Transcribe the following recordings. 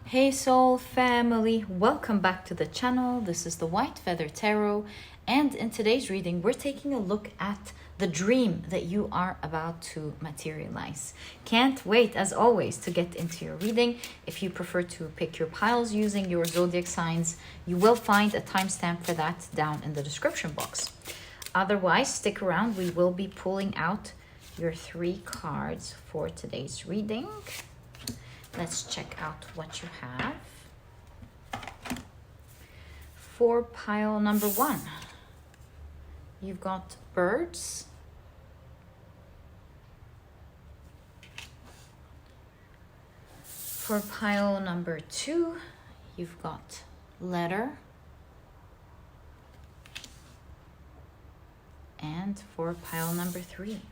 Hey soul family, welcome back to the channel. This is the White Feather Tarot, and in today's reading we're taking a look at the dream that you are about to materialize. Can't wait as always to get into your reading. If you prefer to pick your piles using your zodiac signs, you will find a timestamp for that down in the description box. Otherwise, stick around. We will be pulling out your 3 cards for today's reading. Let's check out what you have. For pile number 1, you've got birds. For pile number 2, you've got letter. And for pile number 3,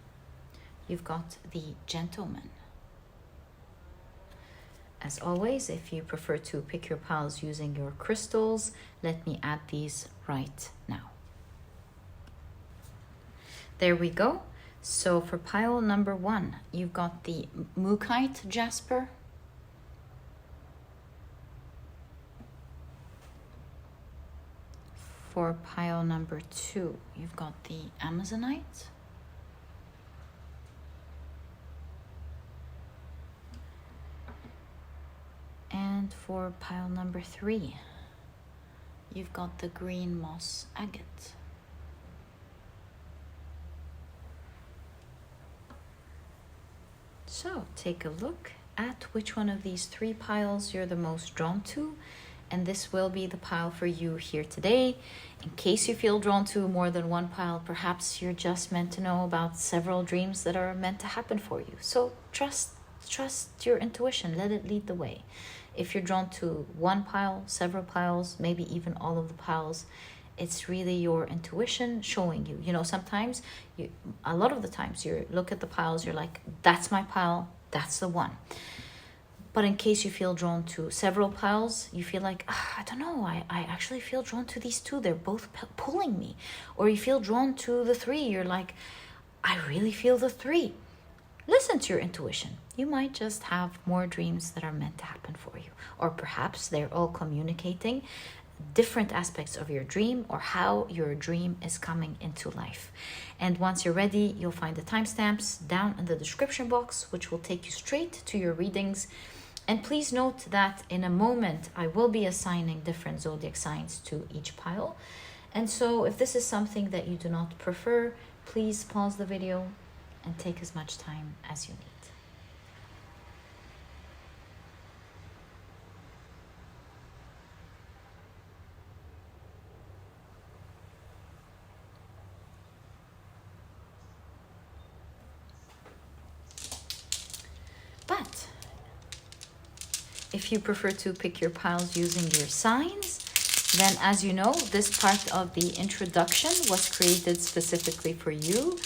you've got the gentleman. As always, if you prefer to pick your piles using your crystals, let me add these right now. There we go. So for pile number 1, you've got the Mookaite Jasper. For pile number 2, you've got the Amazonite. And for pile number 3, you've got the green moss agate. So take a look at which one of these 3 piles you're the most drawn to, and this will be the pile for you here today. In case you feel drawn to more than one pile, perhaps you're just meant to know about several dreams that are meant to happen for you. So trust your intuition, let it lead the way. If you're drawn to one pile, several piles, maybe even all of the piles, it's really your intuition showing you. You know, sometimes, a lot of the times you look at the piles, you're like, that's my pile, that's the one. But in case you feel drawn to several piles, you feel like, I don't know, I actually feel drawn to these 2. They're both pulling me. Or you feel drawn to the 3. You're like, I really feel the 3. Listen to your intuition. You might just have more dreams that are meant to happen for you. Or perhaps they're all communicating different aspects of your dream or how your dream is coming into life. And once you're ready, you'll find the timestamps down in the description box, which will take you straight to your readings. And please note that in a moment, I will be assigning different zodiac signs to each pile. And so if this is something that you do not prefer, please pause the video and take as much time as you need. But if you prefer to pick your piles using your signs, then as you know, this part of the introduction was created specifically for you.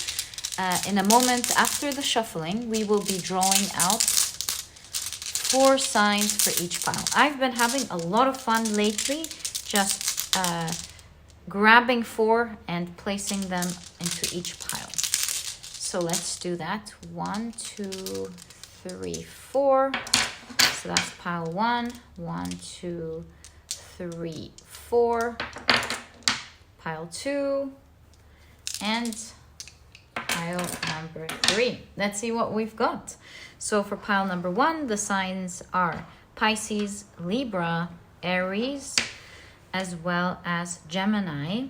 In a moment after the shuffling, we will be drawing out 4 signs for each pile. I've been having a lot of fun lately, just grabbing 4 and placing them into each pile. So let's do that. 1, 2, 3, 4. So that's pile 1. 1, 2, 3, 4. Pile 2. And pile number 3. Let's see what we've got. So for pile number 1, the signs are Pisces, Libra, Aries, as well as Gemini.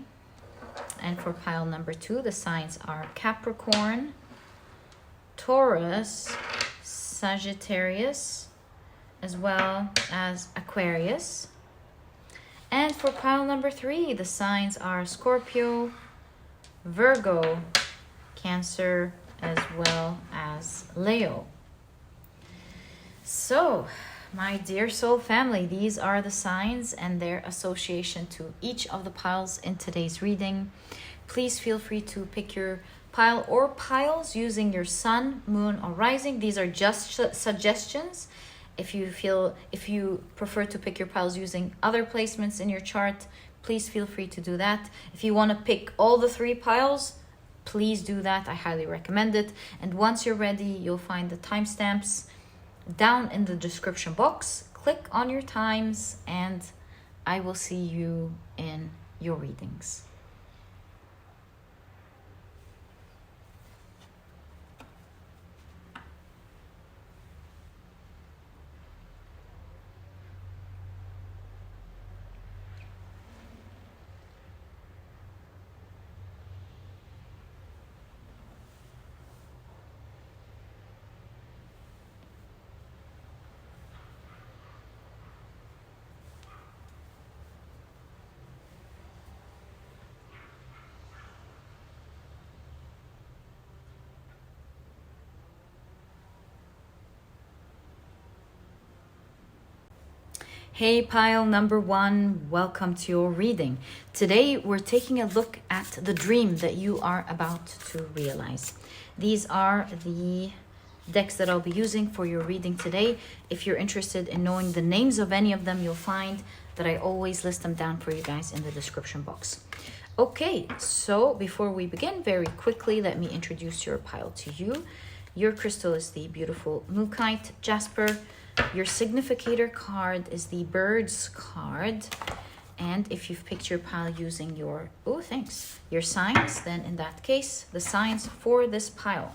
And for pile number 2, the signs are Capricorn, Taurus, Sagittarius, as well as Aquarius. And for pile number 3, the signs are Scorpio, Virgo, Cancer, as well as Leo. So, my dear soul family, these are the signs and their association to each of the piles in today's reading. Please feel free to pick your pile or piles using your sun, moon, or rising. These are just suggestions. If you prefer to pick your piles using other placements in your chart, please feel free to do that. If you want to pick all the 3 piles, please do that. I highly recommend it. And once you're ready, you'll find the timestamps down in the description box. Click on your times and I will see you in your readings. Hey pile number 1, welcome to your reading. Today we're taking a look at the dream that you are about to realize. These are the decks that I'll be using for your reading today. If you're interested in knowing the names of any of them, you'll find that I always list them down for you guys in the description box. Okay, so before we begin, very quickly, let me introduce your pile to you. Your crystal is the beautiful Mookaite Jasper. Your significator card is the Birds card. And if you've picked your pile using your, your signs, then in that case, the signs for this pile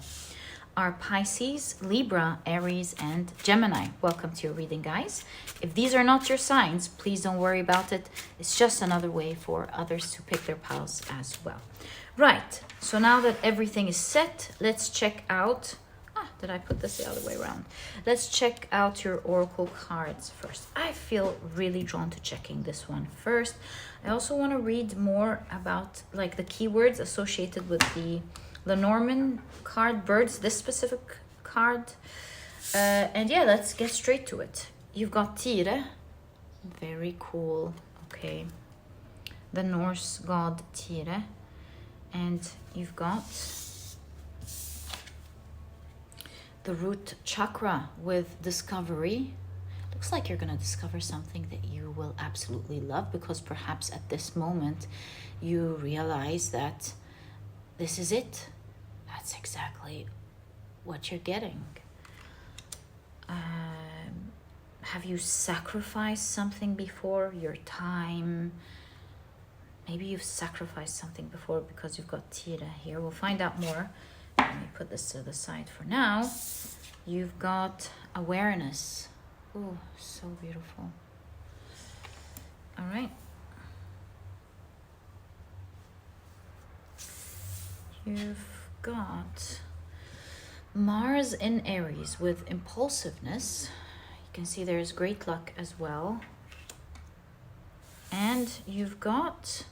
are Pisces, Libra, Aries, and Gemini. Welcome to your reading, guys. If these are not your signs, please don't worry about it. It's just another way for others to pick their piles as well. Right, so now that everything is set, let's check out... did I put this the other way around? Let's check out your oracle cards first. I feel really drawn to checking this one first. I also want to read more about like the keywords associated with the Lenormand card, Birds, this specific card. And yeah, let's get straight to it. You've got Tyre. Very cool. Okay. The Norse god Tyre. And you've got the root chakra with discovery. Looks like you're going to discover something that you will absolutely love, because perhaps at this moment you realize that this is it. That's exactly what you're getting. Have you sacrificed something before? Your time? Maybe you've sacrificed something before because you've got Tyre here. We'll find out more. Let me put this to the side for now. You've got awareness. Oh, so beautiful. All right. You've got Mars in Aries with impulsiveness. You can see there's great luck as well. And you've got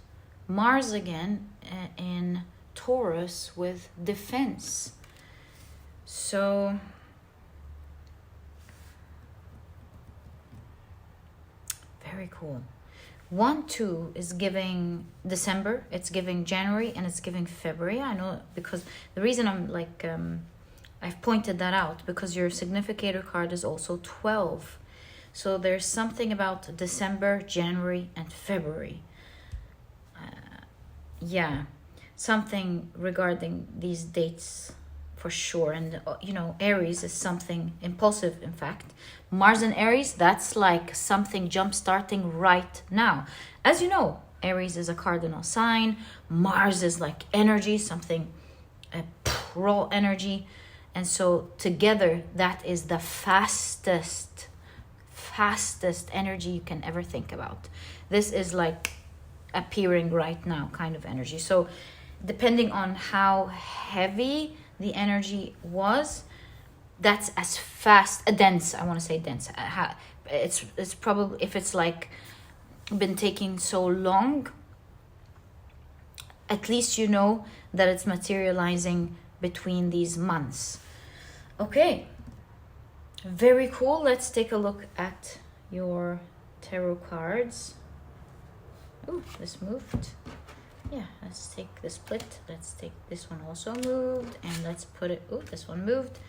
Mars again in Taurus with defense. So very cool. 1-2 is giving December, it's giving January, and it's giving February. I know, because the reason I'm like I've pointed that out because your significator card is also 12. So there's something about December, January, and February. Yeah, something regarding these dates for sure. And you know, Aries is something impulsive. In fact, Mars in Aries, that's like something jump starting right now. As you know, Aries is a cardinal sign. Mars is like energy, something raw energy. And so together, that is the fastest energy you can ever think about. This is like appearing right now kind of energy. So depending on how heavy the energy was, that's as fast, dense, I want to say dense. It's probably, if it's like been taking so long, at least you know that it's materializing between these months. Okay, very cool. Let's take a look at your tarot cards. Oh, this moved. Yeah, let's take the split. Let's take this one also moved, and let's put it, oh, this one moved.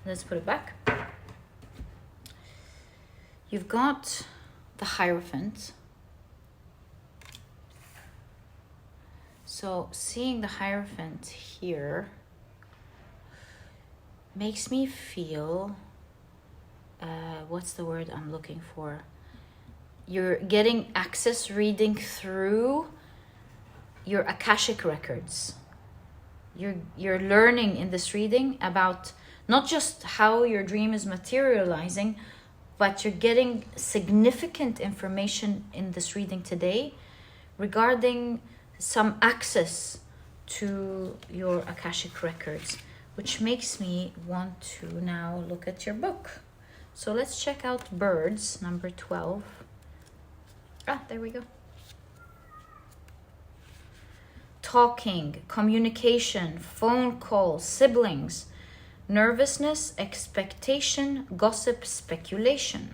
Let's put it back. You've got the Hierophant. So seeing the Hierophant here makes me feel what's the word I'm looking for? You're getting access reading through your Akashic records. You're learning in this reading about not just how your dream is materializing, but you're getting significant information in this reading today regarding some access to your Akashic records, which makes me want to now look at your book. So let's check out birds, number 12. Ah, there we go. Talking, communication, phone calls, siblings, nervousness, expectation, gossip, speculation.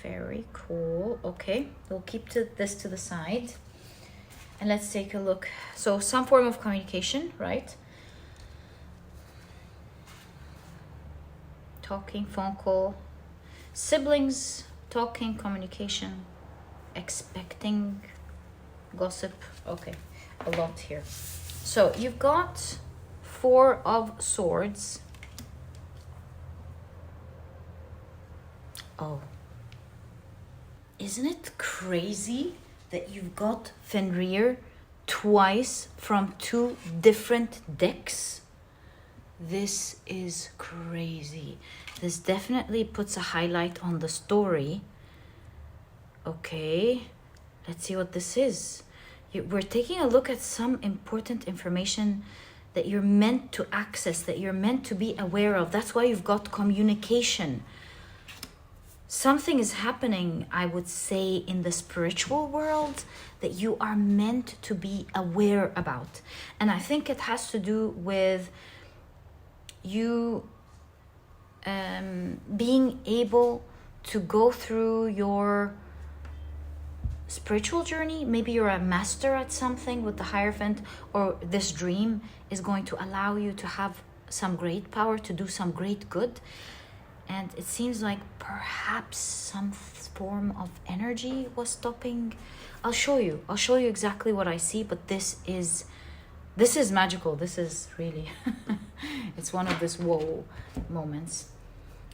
Very cool. Okay, we'll keep this to the side. And let's take a look. So some form of communication, right? Talking, phone call, siblings, talking, communication, expecting, gossip. Okay, a lot here. So you've got 4 of Swords. Oh, isn't it crazy that you've got Fenrir twice from 2 different decks? This is crazy. This definitely puts a highlight on the story. Okay, let's see what this is. We're taking a look at some important information that you're meant to access, that you're meant to be aware of. That's why you've got communication. Something is happening, I would say, in the spiritual world that you are meant to be aware about. And I think it has to do with you being able to go through your spiritual journey. Maybe you're a master at something with the Hierophant, or this dream is going to allow you to have some great power to do some great good. And it seems like perhaps some form of energy was stopping. I'll show you exactly what I see, but this is magical. This is really it's one of these whoa moments.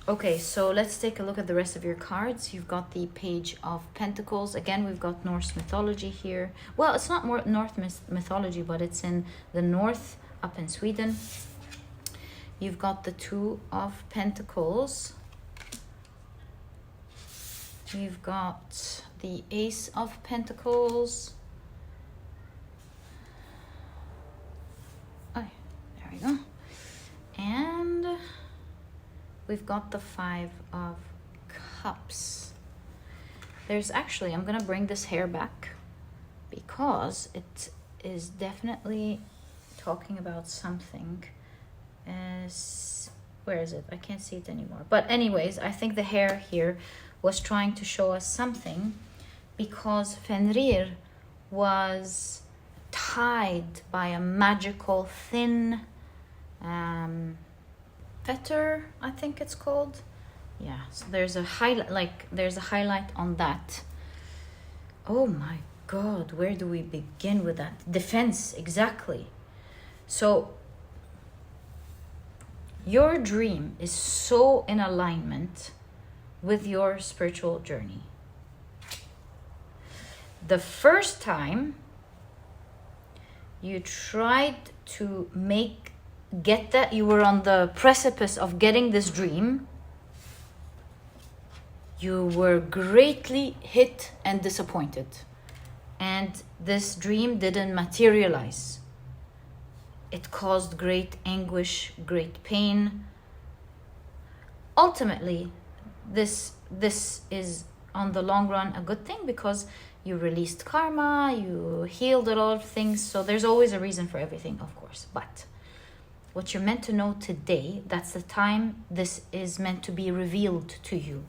Okay, so let's take a look at the rest of your cards. You've got the Page of Pentacles. Again, we've got Norse mythology here. Well, it's not more North mythology, but it's in the north, up in Sweden. You've got the 2 of Pentacles. You've got the Ace of Pentacles. Oh, there we go. And we've got the 5 of Cups. There's actually, I'm going to bring this hair back because it is definitely talking about something. Where is it? I can't see it anymore. But anyways, I think the hair here was trying to show us something, because Fenrir was tied by a magical thin fetter, I think it's called. Yeah, so there's a highlight on that. Oh my God, where do we begin with that? Defense, exactly. So your dream is so in alignment with your spiritual journey. The first time you tried to get that, you were on the precipice of getting this dream, you were greatly hit and disappointed. And this dream didn't materialize. It caused great anguish, great pain. Ultimately, this is on the long run a good thing, because you released karma, you healed a lot of things. So there's always a reason for everything, of course. But what you're meant to know today, that's the time this is meant to be revealed to you.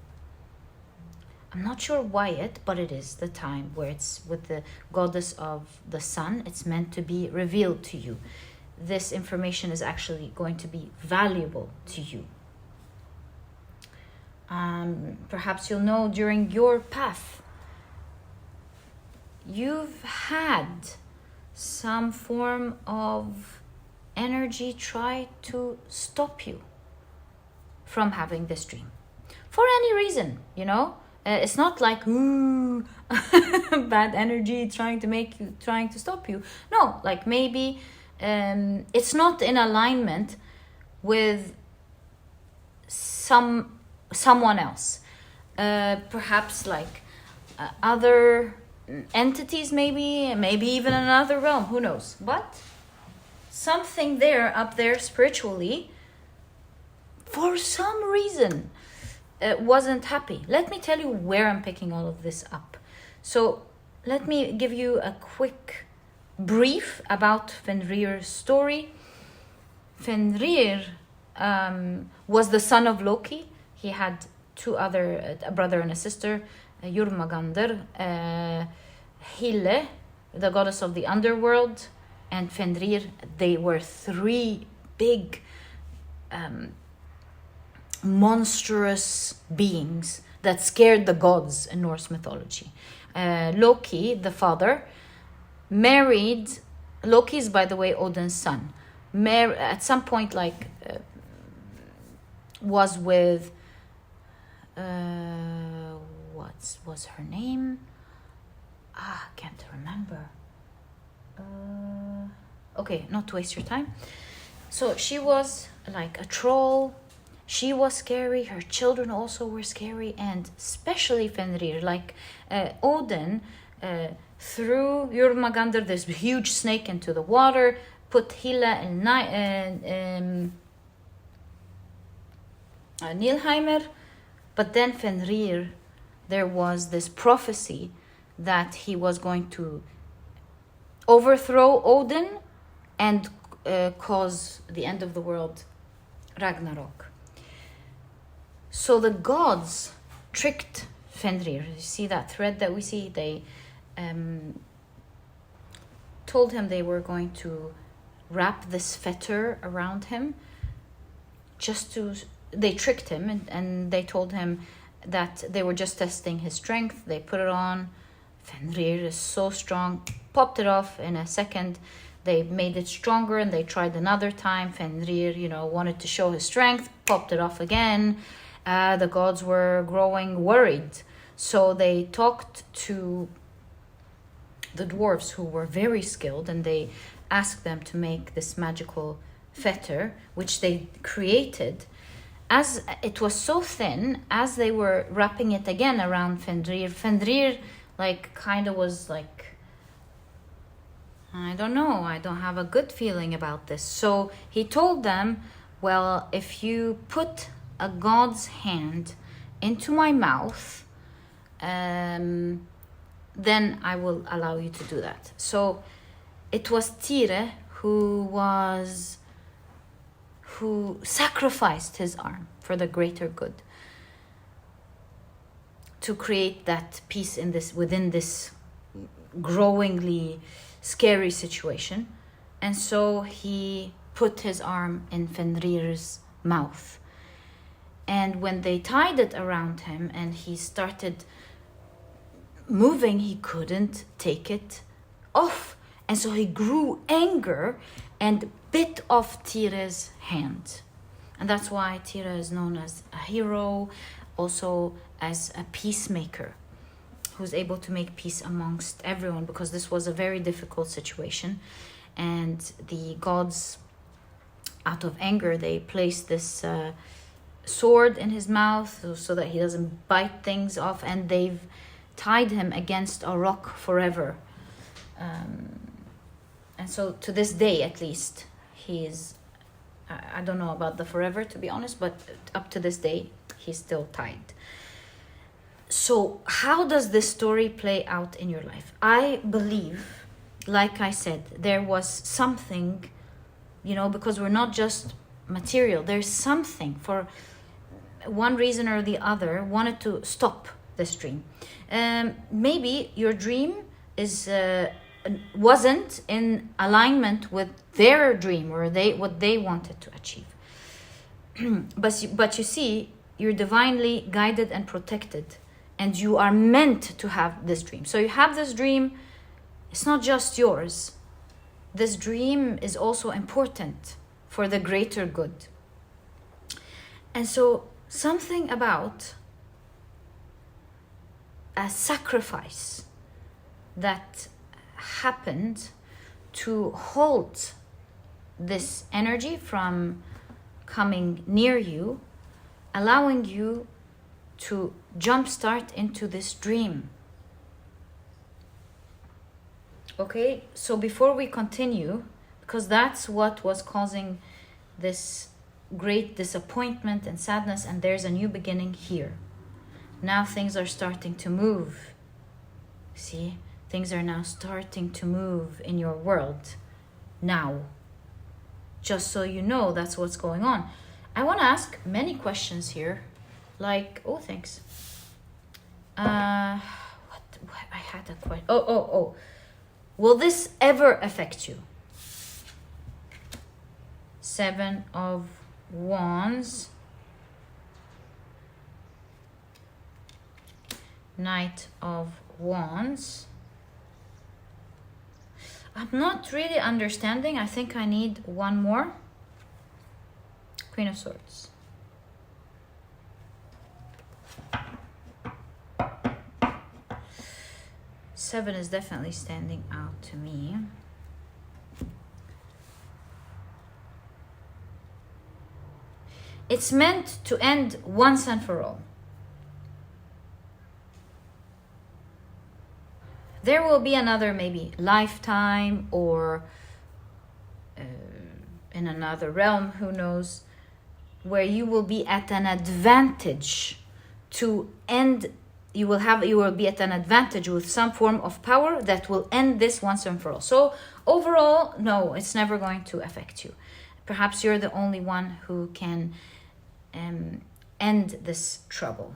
I'm not sure why but it is the time where it's with the goddess of the sun. It's meant to be revealed to you. This information is actually going to be valuable to you. Perhaps you'll know during your path, you've had some form of energy try to stop you from having this dream for any reason, you know. It's not like, ooh, bad energy trying to stop you. No, like maybe it's not in alignment with someone else. Perhaps like other entities, maybe even another realm, who knows. But something there, up there spiritually, for some reason, wasn't happy. Let me tell you where I'm picking all of this up. So let me give you a quick brief about Fenrir's story. Fenrir was the son of Loki. He had a brother and a sister, Jormungandr, Hille, the goddess of the underworld, and Fenrir. They were three big monstrous beings that scared the gods in Norse mythology. Loki, the father, married. Loki is, by the way, Odin's son. At some point, was with what was her name? I can't remember. Okay, not to waste your time. So she was like a troll. She was scary. Her children also were scary, and especially Fenrir. Like Odin threw Jormungandr, this huge snake, into the water. Put Hilla and Nilheimer, but then Fenrir, there was this prophecy that he was going to overthrow Odin and cause the end of the world, Ragnarok. So the gods tricked Fenrir. You see that thread that we see? They told him they were going to wrap this fetter around him they tricked him, and they told him that they were just testing his strength. They put it on. Fenrir is so strong, popped it off in a second. They made it stronger, and they tried another time. Fenrir, wanted to show his strength, popped it off again. The gods were growing worried. So they talked to the dwarves, who were very skilled, and they asked them to make this magical fetter, which they created. As it was so thin, as they were wrapping it again around Fenrir kind of was like, I don't know, I don't have a good feeling about this. So he told them, well, if you put a god's hand into my mouth, then I will allow you to do that. So it was Tyre who sacrificed his arm for the greater good, to create that peace within this growingly scary situation. And so he put his arm in Fenrir's mouth. And when they tied it around him and he started moving, he couldn't take it off. And so he grew anger and bit off Tyre's hand. And that's why Tyre is known as a hero, also as a peacemaker, who's able to make peace amongst everyone, because this was a very difficult situation. And the gods, out of anger, they placed this sword in his mouth so that he doesn't bite things off, and they've tied him against a rock forever. And so to this day, at least, he's, I don't know about the forever, to be honest, but up to this day, he's still tied. So how does this story play out in your life? I believe, like I said, there was something, because we're not just material. There's something, for one reason or the other, wanted to stop this dream. Maybe your dream wasn't in alignment with their dream or what they wanted to achieve. But you see, you're divinely guided and protected, and you are meant to have this dream. So you have this dream. It's not just yours. This dream is also important for the greater good. And so something about a sacrifice that happened to hold this energy from coming near you, allowing you to jumpstart into this dream. Okay, so before we continue, because that's what was causing this great disappointment and sadness, and there's a new beginning here. Now things are starting to move. See, things are now starting to move in your world now. Just so you know, that's what's going on. I want to ask many questions here, like, oh, thanks. What I had a question. Oh. Will this ever affect you? 7 of Wands. Knight of Wands. I'm not really understanding. I think I need one more. Queen of Swords. Seven is definitely standing out to me. It's meant to end once and for all. There will be another maybe lifetime or in another realm, who knows, where you will be at an advantage to end. You will be at an advantage with some form of power that will end this once and for all. So overall, no, it's never going to affect you. Perhaps you're the only one who can end this trouble,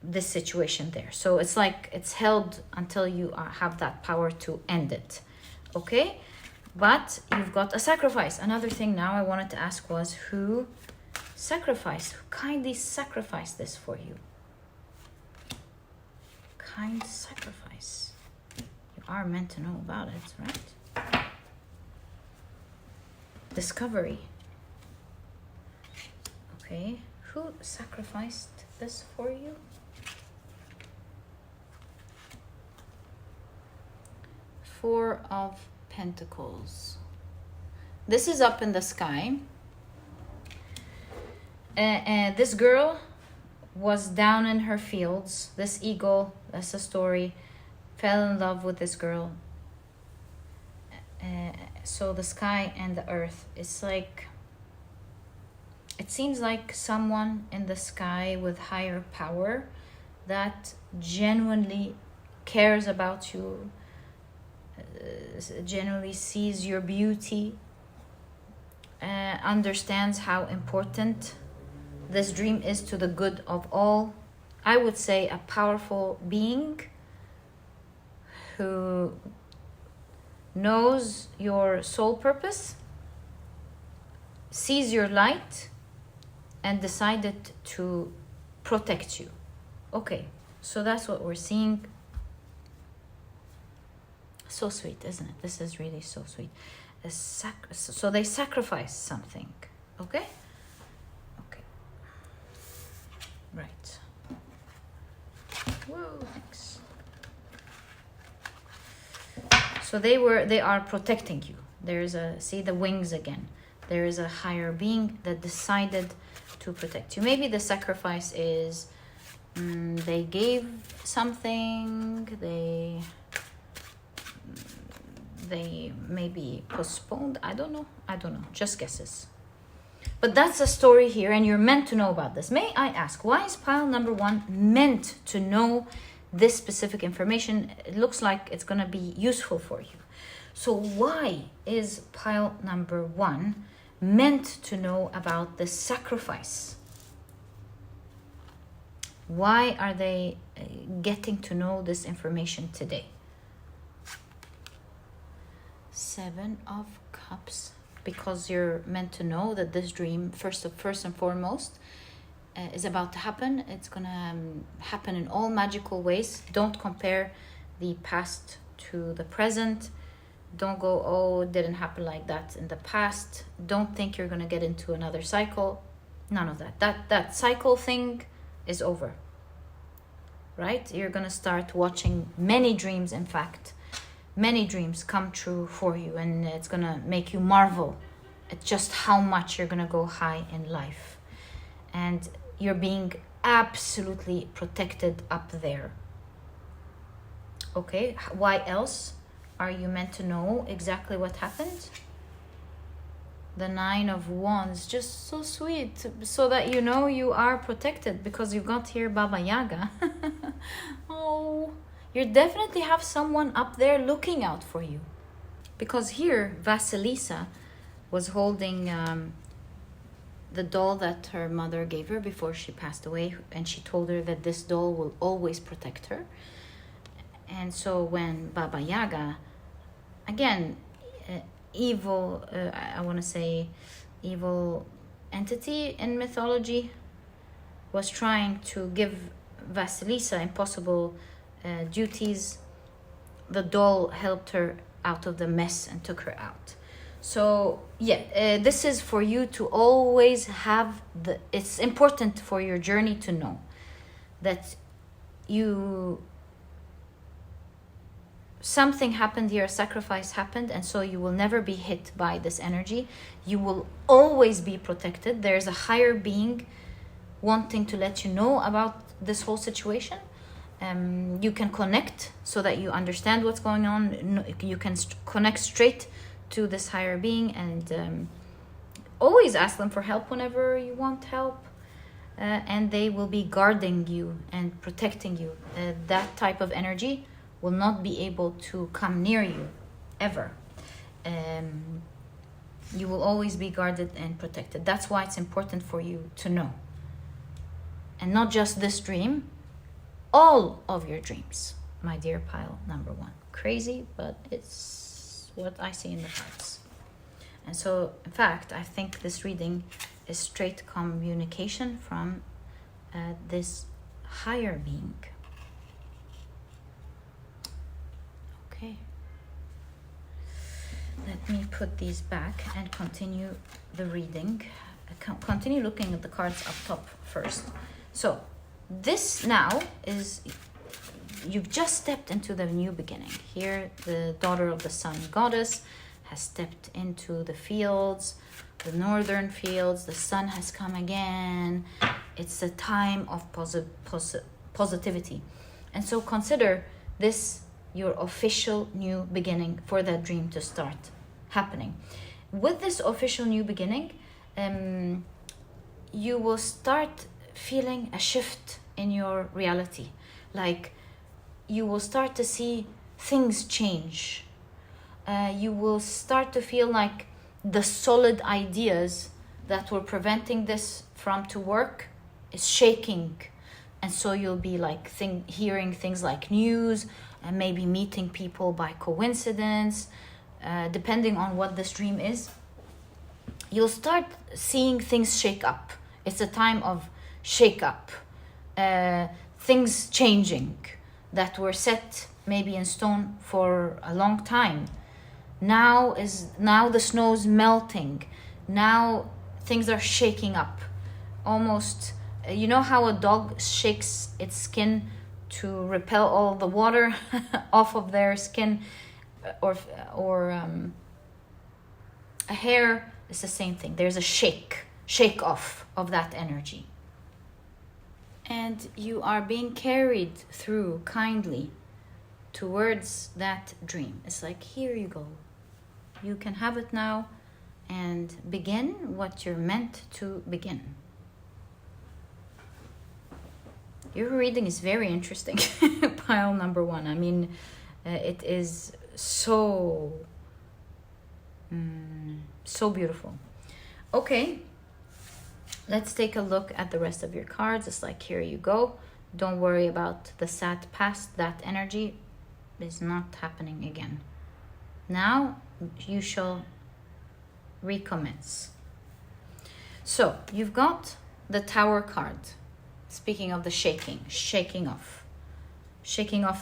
this situation there. So it's like it's held until you have that power to end it. Okay? But you've got a sacrifice. Another thing now I wanted to ask was, who kindly sacrificed this for you? Kind sacrifice. You are meant to know about it, right? Discovery. Okay, who sacrificed this for you? Four of Pentacles. This is up in the sky. And this girl was down in her fields. This eagle, that's the story, fell in love with this girl. So the sky and the earth, it's like, it seems like someone in the sky with higher power that genuinely cares about you, genuinely sees your beauty, understands how important this dream is to the good of all. I would say a powerful being who knows your soul purpose, sees your light, and decided to protect you. Okay, so that's what we're seeing. So sweet, isn't it? This is really so sweet. So they sacrificed something. Okay? Okay. Right. Whoa, thanks. So they are protecting you. See the wings again. There is a higher being that decided to protect you. Maybe the sacrifice is they gave something, they maybe postponed. I don't know. Just guesses. But that's a story here, and you're meant to know about this. May I ask, why is pile number 1 meant to know this specific information? It looks like it's going to be useful for you. So why is pile number 1 meant to know about the sacrifice? Why are they getting to know this information today? 7 of Cups. Because you're meant to know that this dream, first and foremost, is about to happen. It's gonna happen in all magical ways. Don't compare the past to the present. Don't go, oh, it didn't happen like that in the past. Don't think you're gonna get into another cycle. None of that. That cycle thing is over. Right? You're gonna start watching many dreams, in fact. Many dreams come true for you, and it's gonna make you marvel at just how much you're gonna go high in life. And you're being absolutely protected up there. Okay, why else are you meant to know exactly what happened? The 9 of Wands, just so sweet, so that you know you are protected, because you got here Baba Yaga. Oh, you definitely have someone up there looking out for you. Because here, Vasilisa was holding the doll that her mother gave her before she passed away, and she told her that this doll will always protect her. And so when Baba Yaga, again, evil, I want to say evil entity in mythology, was trying to give Vasilisa impossible duties, the doll helped her out of the mess and took her out. So yeah, this is for you to always have it's important for your journey to know that something happened here, a sacrifice happened, and so you will never be hit by this energy. You will always be protected. There's a higher being wanting to let you know about this whole situation. You can connect so that you understand what's going on. You can connect straight to this higher being, and always ask them for help whenever you want help. And they will be guarding you and protecting you. That type of energy will not be able to come near you ever. You will always be guarded and protected. That's why it's important for you to know. And not just this dream, all of your dreams, my dear pile number 1. Crazy, but it's what I see in the cards. And so, in fact, I think this reading is straight communication from this higher being. Okay. Let me put these back and continue the reading. Continue looking at the cards up top first. So, this now is, you've just stepped into the new beginning. Here, the daughter of the sun goddess has stepped into the fields, the northern fields. The sun has come again. It's a time of positivity. And so consider this your official new beginning for that dream to start happening. With this official new beginning, you will start feeling a shift in your reality. Like, you will start to see things change. You will start to feel like the solid ideas that were preventing this from to work is shaking. And so you'll be like hearing things like news, and maybe meeting people by coincidence, depending on what this dream is. You'll start seeing things shake up. It's a time of shake up. Things changing that were set maybe in stone for a long time. Now the snow's melting. Now things are shaking up. Almost, you know how a dog shakes its skin to repel all the water off of their skin, or a hair is the same thing. There's a shake off of that energy. And you are being carried through kindly towards that dream. It's like, here you go. You can have it now and begin what you're meant to begin. Your reading is very interesting, pile number 1. I mean, it is so beautiful. Okay, let's take a look at the rest of your cards. It's like, here you go. Don't worry about the sad past. That energy is not happening again. Now you shall recommence. So you've got the Tower card. Speaking of the shaking off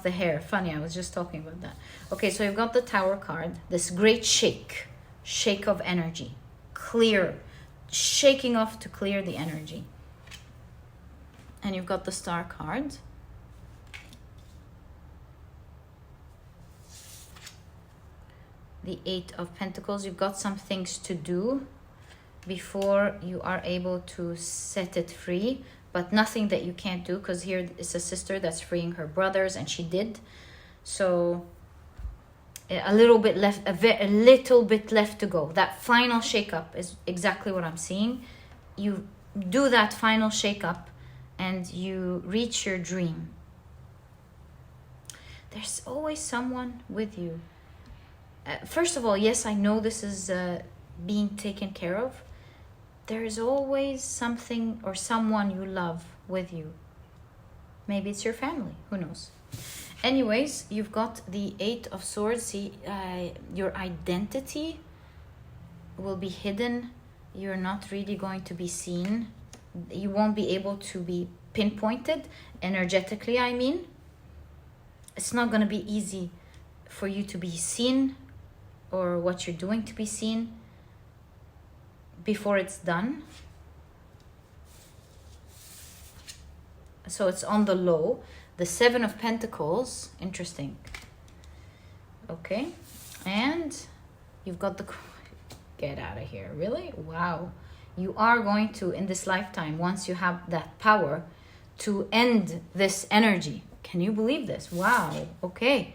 the hair. Funny, I was just talking about that. Okay, so you've got the Tower card, this great shake of energy, clear, shaking off to clear the energy. And you've got the Star card. The Eight of Pentacles. You've got some things to do before you are able to set it free, but nothing that you can't do, because here is a sister that's freeing her brothers, and she did. So a little bit left, a little bit left to go. That final shake-up is exactly what I'm seeing. You do that final shake-up and you reach your dream. There's always someone with you. First of all, yes, I know this is being taken care of. There is always something or someone you love with you. Maybe it's your family, who knows? Anyways, you've got the Eight of Swords. See, your identity will be hidden. You're not really going to be seen. You won't be able to be pinpointed energetically, I mean. It's not going to be easy for you to be seen or what you're doing to be seen before it's done. So it's on the low. The Seven of Pentacles, interesting. Okay, and you've got the, get out of here, really? Wow. You are going to, in this lifetime, once you have that power, to end this energy. Can you believe this? Wow, okay.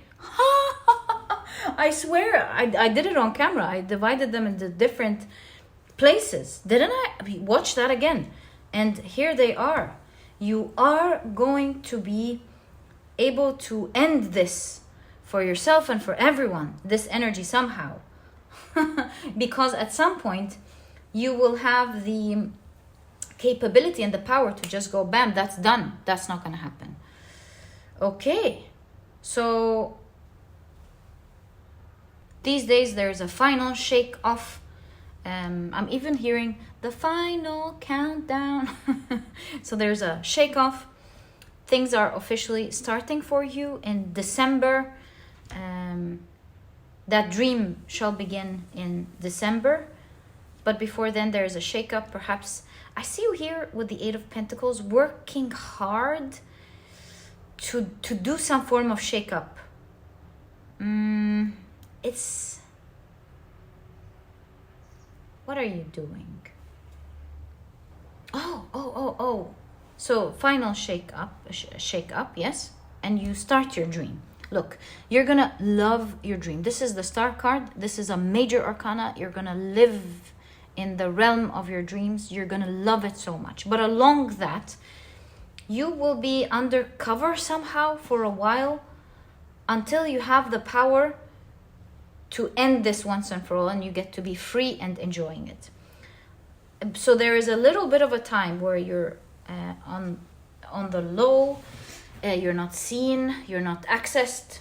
I swear, I did it on camera. I divided them into different places. Didn't I? Watch that again. And here they are. You are going to be able to end this for yourself and for everyone, this energy somehow. Because at some point, you will have the capability and the power to just go, bam, that's done. That's not going to happen. Okay, so these days there's a final shake off. I'm even hearing the final countdown. So there's a shake off. Things are officially starting for you in December. That dream shall begin in December. But before then, there's a shake-up. Perhaps I see you here with the Eight of Pentacles working hard to do some form of shake-up. It's... What are you doing? Oh. So final shake up, yes. And you start your dream. Look, you're going to love your dream. This is the Star card. This is a major arcana. You're going to live in the realm of your dreams. You're going to love it so much. But along that, you will be undercover somehow for a while until you have the power to end this once and for all, and you get to be free and enjoying it. So there is a little bit of a time where you're on the low, you're not seen, you're not accessed.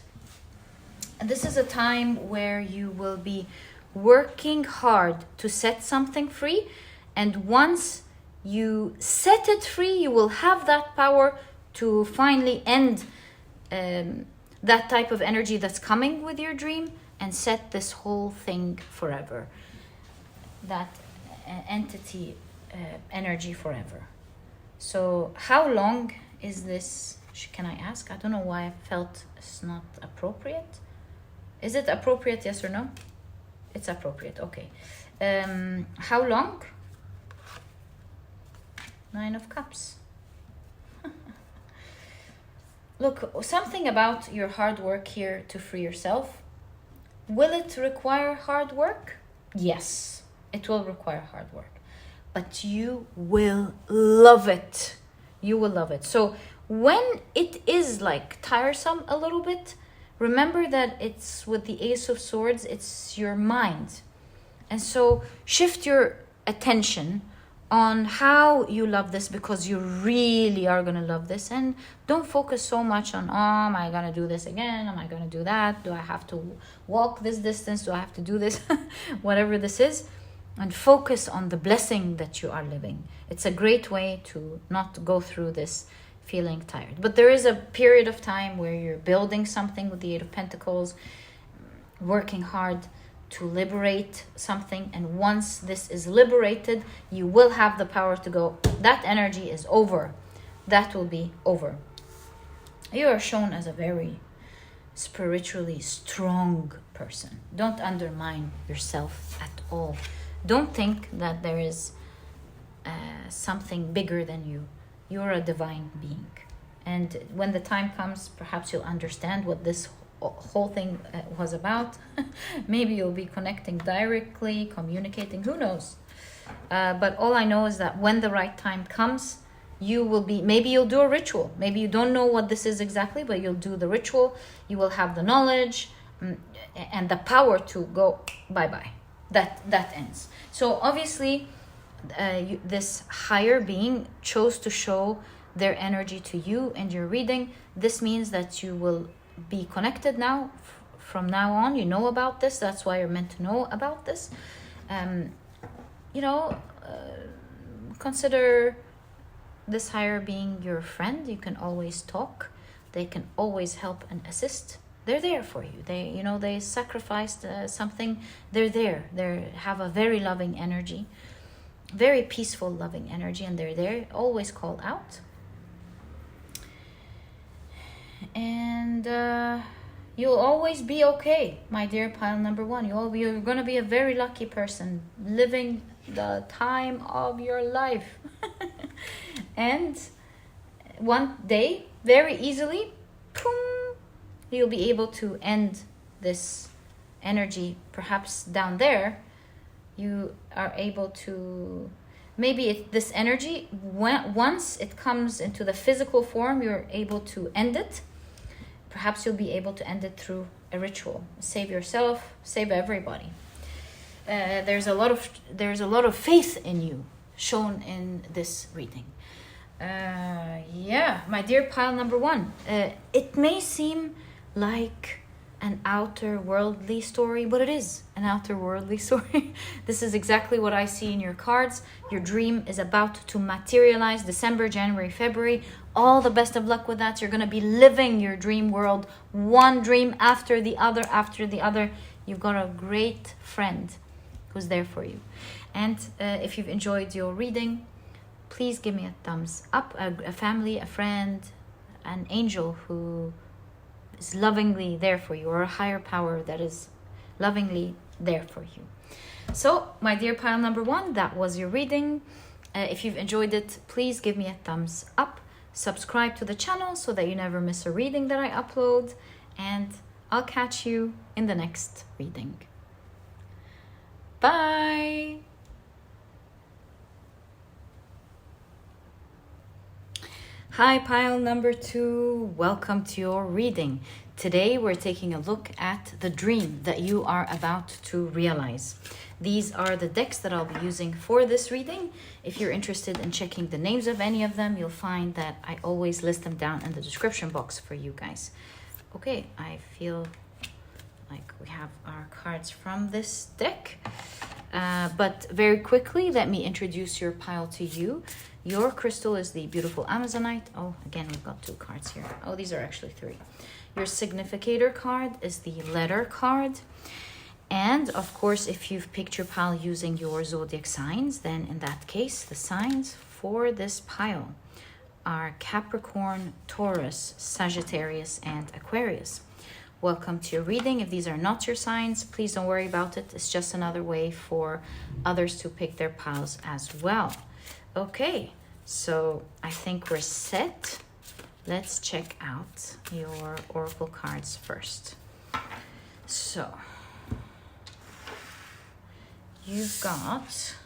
And this is a time where you will be working hard to set something free, and once you set it free, you will have that power to finally end that type of energy that's coming with your dream and set this whole thing forever. That entity energy forever. So how long is this? Can I ask? I don't know why I felt it's not appropriate. Is it appropriate, yes or no? It's appropriate, okay. How long? Nine of Cups. Look, something about your hard work here to free yourself. Will it require hard work? Yes, it will require hard work. But you will love it. You will love it. So when it is like tiresome a little bit, remember that it's with the Ace of Swords, it's your mind. And so shift your attention on how you love this, because you really are going to love this. And don't focus so much on, oh, am I going to do this again? Am I going to do that? Do I have to walk this distance? Do I have to do this? Whatever this is. And focus on the blessing that you are living. It's a great way to not go through this feeling tired. But there is a period of time where you're building something with the Eight of Pentacles, working hard to liberate something, and once this is liberated, you will have the power to go, that energy is over. That will be over. You are shown as a very spiritually strong person. Don't undermine yourself at all. Don't think that there is something bigger than you. You're a divine being. And when the time comes, perhaps you'll understand what this whole thing was about. Maybe you'll be connecting directly, communicating, who knows. But all I know is that when the right time comes, you will be, maybe you'll do a ritual. Maybe you don't know what this is exactly, but you'll do the ritual. You will have the knowledge and the power to go bye-bye. That ends. So obviously, this higher being chose to show their energy to you and your reading. This means that you will be connected now. From now on, you know about this. That's why you're meant to know about this. Consider this higher being your friend. You can always talk. They can always help and assist. They're there for you. They sacrificed something. They're there. They have a very loving energy, very peaceful, loving energy, and they're there. Always call out. And you'll always be okay, my dear pile number one. You're going to be a very lucky person, living the time of your life. And one day, very easily, boom, you'll be able to end this energy. Perhaps down there, you are able to, this energy, once it comes into the physical form, you're able to end it. Perhaps you'll be able to end it through a ritual. Save yourself, save everybody. There's a lot of faith in you shown in this reading. My dear pile number one, it may seem like an outer worldly story, but it is an outer worldly story. This is exactly what I see in your cards. Your dream is about to materialize. December, January, February. All the best of luck with that. You're going to be living your dream world, one dream after the other, after the other. You've got a great friend who's there for you. And if you've enjoyed your reading, please give me a thumbs up. A family, a friend, an angel who is lovingly there for you, or a higher power that is lovingly there for you. So, my dear pile number one, that was your reading. If you've enjoyed it, please give me a thumbs up. Subscribe to the channel so that you never miss a reading that I upload. And I'll catch you in the next reading. Bye! Hi, pile number two. Welcome to your reading. Today, we're taking a look at the dream that you are about to realize. These are the decks that I'll be using for this reading. If you're interested in checking the names of any of them, you'll find that I always list them down in the description box for you guys. Okay, I feel like we have our cards from this deck. But very quickly, let me introduce your pile to you. Your crystal is the beautiful Amazonite. Oh, again, we've got two cards here. Oh, these are actually three. Your significator card is the letter card. And of course, if you've picked your pile using your zodiac signs, then in that case, the signs for this pile are Capricorn, Taurus, Sagittarius, and Aquarius. Welcome to your reading. If these are not your signs, please don't worry about it. It's just another way for others to pick their piles as well. Okay, so I think we're set. Let's check out your oracle cards first. So, you've got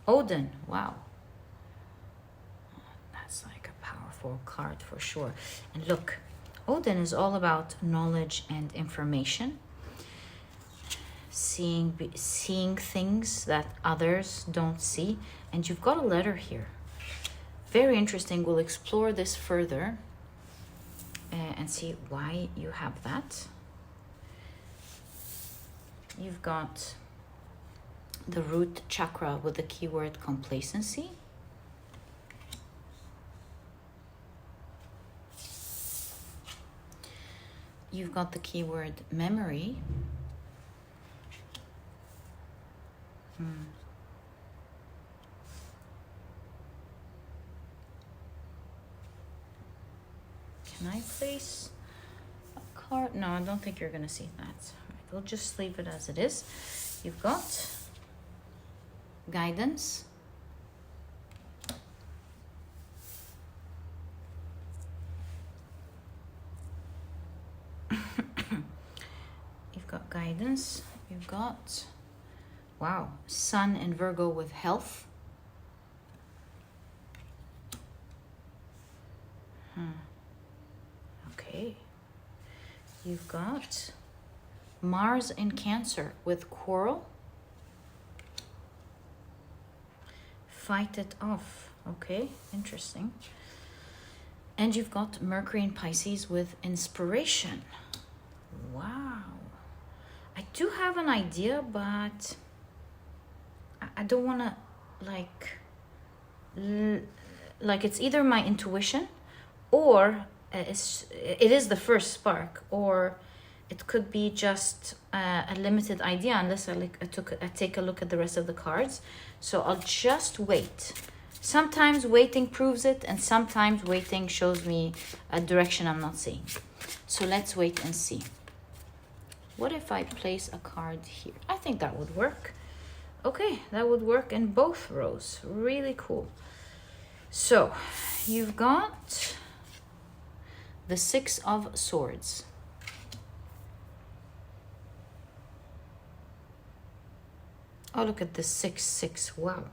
Odin. Wow. That's like a powerful card for sure. And look, Odin is all about knowledge and information. Seeing things that others don't see. And you've got a letter here. Very interesting. We'll explore this further and see why you have that. You've got the root chakra with the keyword complacency. You've got the keyword memory. Can I place a card? No, I don't think you're gonna see that. All right, we'll just leave it as it is. You've got guidance. You've got guidance. You've got, wow, Sun and Virgo with health. Okay. You've got Mars in Cancer with quarrel. Fight it off. Okay, interesting. And you've got Mercury in Pisces with inspiration. Wow. I do have an idea, but I don't want to like it's either my intuition or it is the first spark, or it could be just a limited idea unless I take a look at the rest of the cards. So I'll just wait. Sometimes waiting proves it, and sometimes waiting shows me a direction I'm not seeing. So let's wait and see. What if I place a card here? I think that would work. Okay, that would work in both rows. Really cool. So you've got the Six of Swords. Oh, look at the 6-6. Wow.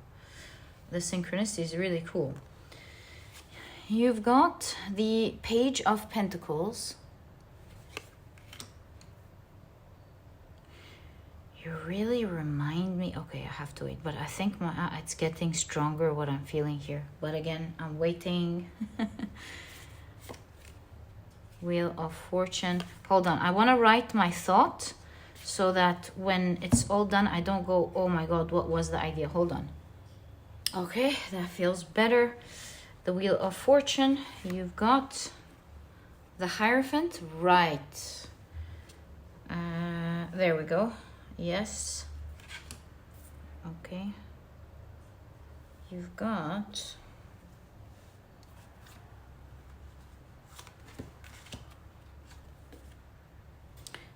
The synchronicity is really cool. You've got the Page of Pentacles. You really remind me. Okay, I have to wait, but I think it's getting stronger what I'm feeling here. But again, I'm waiting. Wheel of Fortune. Hold on, I want to write my thought so that when it's all done, I don't go, oh my God, what was the idea? Hold on. Okay, that feels better. The Wheel of Fortune. You've got the Hierophant. Right. There we go. Yes. Okay. You've got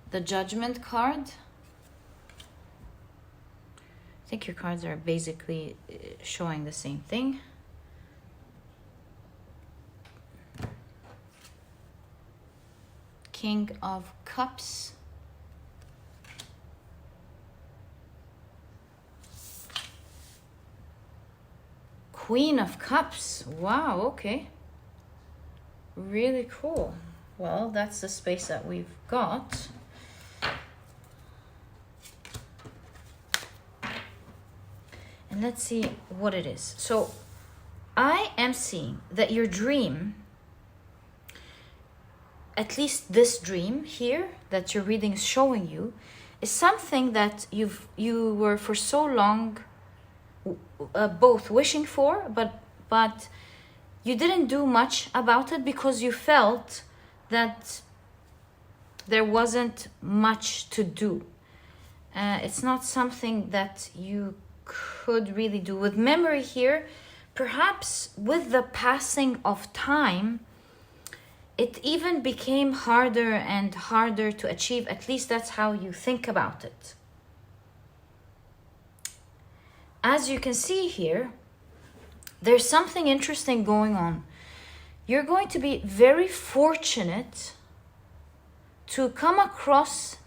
the Judgment card. I think your cards are basically showing the same thing. King of Cups. Queen of Cups. Wow, okay. Really cool. Well, that's the space that we've got. And let's see what it is. So I am seeing that your dream, at least this dream here that your reading is showing you, is something that you were for so long both wishing for, but you didn't do much about it because you felt that there wasn't much to do. It's not something that you could really do. With memory here, perhaps with the passing of time, it even became harder and harder to achieve. At least that's how you think about it. As you can see here, there's something interesting going on. You're going to be very fortunate to come across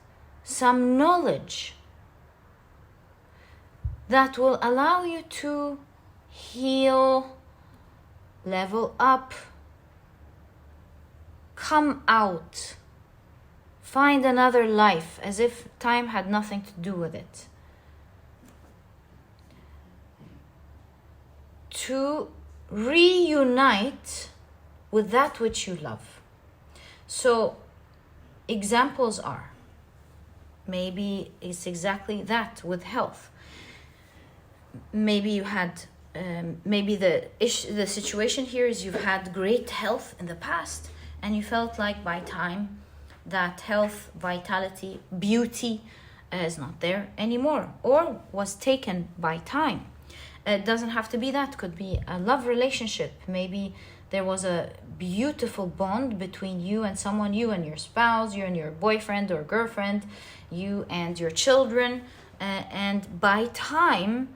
some knowledge that will allow you to heal, level up, come out, find another life, as if time had nothing to do with it. To reunite with that which you love. So examples are, maybe it's exactly that with health. Maybe you had, maybe the situation here is you've had great health in the past, and you felt like by time that health, vitality, beauty is not there anymore or was taken by time. It doesn't have to be that. It could be a love relationship. Maybe there was a beautiful bond between you and someone, you and your spouse, you and your boyfriend or girlfriend, you and your children. And by time,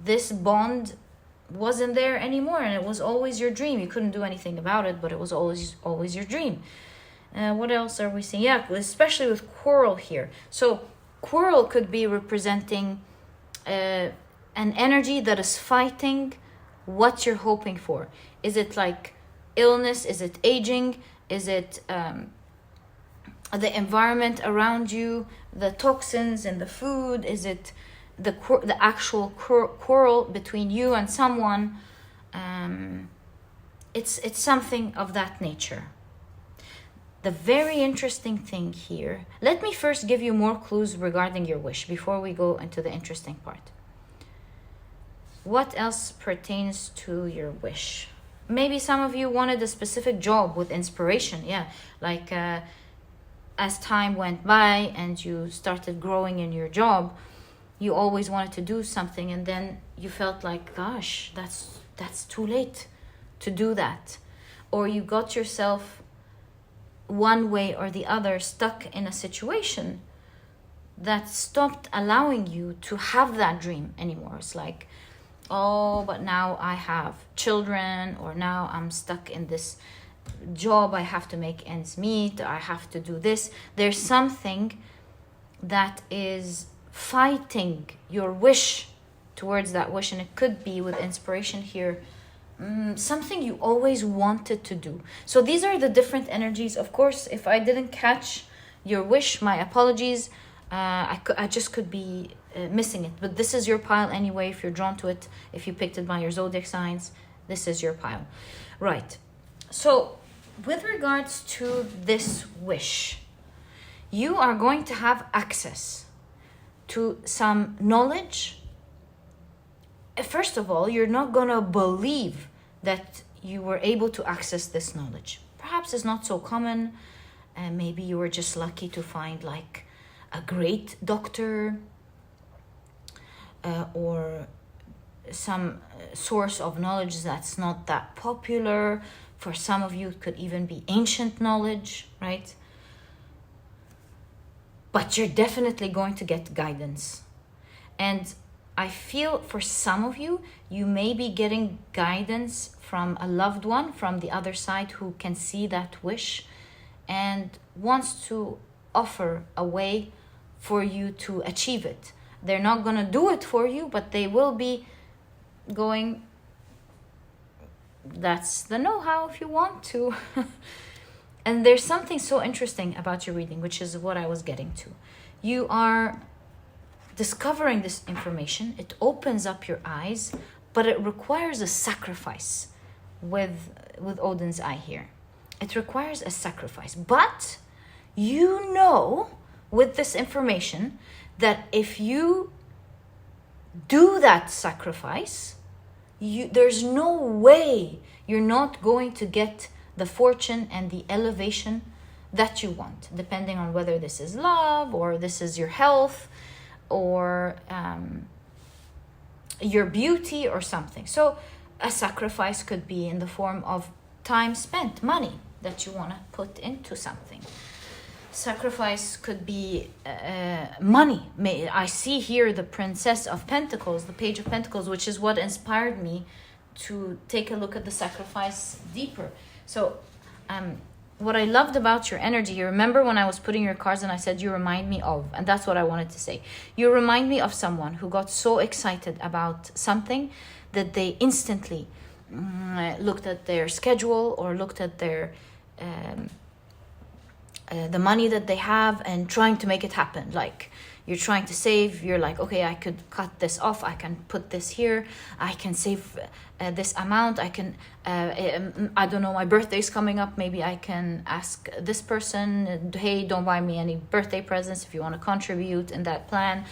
this bond wasn't there anymore, and it was always your dream. You couldn't do anything about it, but it was always your dream. What else are we seeing? Yeah, especially with quarrel here. So quarrel could be representing an energy that is fighting what you're hoping for. Is it like illness? Is it aging? Is it the environment around you, the toxins in the food? Is it the actual quarrel between you and someone? It's something of that nature. The very interesting thing here, let me first give you more clues regarding your wish before we go into the interesting part. What else pertains to your wish? Maybe some of you wanted a specific job with inspiration. Yeah, like as time went by and you started growing in your job, you always wanted to do something, and then you felt like, gosh, that's too late to do that. Or you got yourself one way or the other stuck in a situation that stopped allowing you to have that dream anymore. It's like, oh, but now I have children, or now I'm stuck in this job, I have to make ends meet, I have to do this. There's something that is fighting your wish towards that wish, and it could be with inspiration here, something you always wanted to do. So these are the different energies. Of course, if I didn't catch your wish, my apologies. I just could be missing it, but this is your pile anyway. If you're drawn to it, if you picked it by your zodiac signs, this is your pile, right? So with regards to this wish, you are going to have access to some knowledge. First of all, you're not gonna believe that you were able to access this knowledge. Perhaps it's not so common, and maybe you were just lucky to find like a great doctor or some source of knowledge that's not that popular. For some of you, it could even be ancient knowledge, right? But you're definitely going to get guidance. And I feel for some of you, you may be getting guidance from a loved one from the other side who can see that wish and wants to offer a way for you to achieve it. They're not going to do it for you, but they will be going, that's the know-how if you want to. And there's something so interesting about your reading, which is what I was getting to. You are discovering this information. It opens up your eyes, but it requires a sacrifice with Odin's eye here. It requires a sacrifice. But you know with this information that if you do that sacrifice, there's no way you're not going to get the fortune and the elevation that you want, depending on whether this is love or this is your health or your beauty or something. So a sacrifice could be in the form of time spent, money that you want to put into something. Sacrifice could be money. I see here the Princess of Pentacles, the Page of Pentacles, which is what inspired me to take a look at the sacrifice deeper. So what I loved about your energy, you remember when I was putting your cards and I said you remind me of, and that's what I wanted to say. You remind me of someone who got so excited about something that they instantly looked at their schedule or looked at their the money that they have and trying to make it happen. Like you're trying to save, you're like, okay, I could cut this off, I can put this here, I can save this amount, I can I don't know, my birthday's coming up, maybe I can ask this person, hey, don't buy me any birthday presents if you want to contribute in that plan,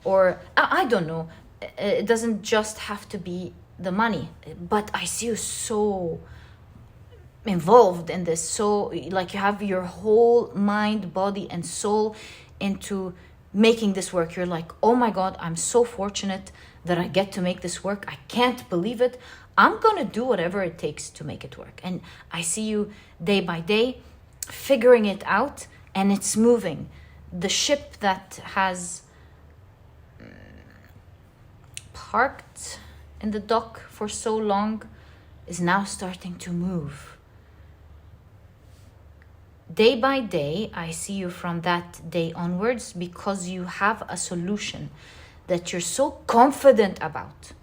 or I don't know, it doesn't just have to be the money, but I see you so involved in this, so like you have your whole mind, body and soul into making this work. You're like, oh my God, I'm so fortunate that I get to make this work. I can't believe it. I'm going to do whatever it takes to make it work. And I see you day by day figuring it out, and it's moving. The ship that has parked in the dock for so long is now starting to move. Day by day, I see you from that day onwards, because you have a solution that you're so confident about.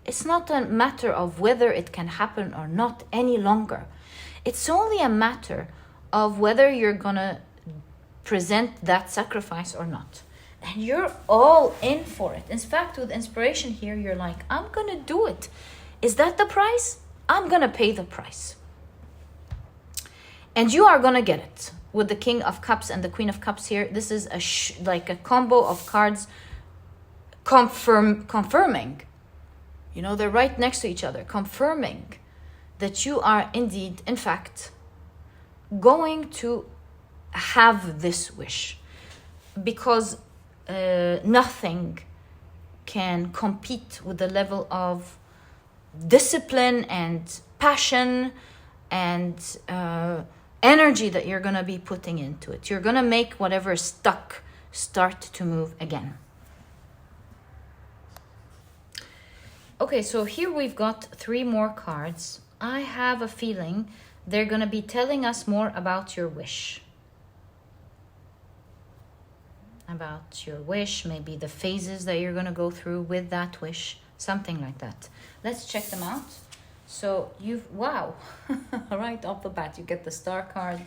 It's not a matter of whether it can happen or not any longer. It's only a matter of whether you're gonna present that sacrifice or not. And you're all in for it. In fact, with inspiration here, you're like, I'm gonna do it. Is that the price? I'm gonna pay the price. And you are gonna get it. With the King of Cups and the Queen of Cups here, this is like a combo of cards confirming. You know, they're right next to each other, confirming that you are indeed, in fact, going to have this wish. Because nothing can compete with the level of discipline and passion and energy that you're going to be putting into it. You're going to make whatever is stuck start to move again. Okay, so here we've got 3 more cards. I have a feeling they're going to be telling us more about your wish. About your wish, maybe the phases that you're going to go through with that wish, something like that. Let's check them out. So wow, right off the bat, you get the Star card.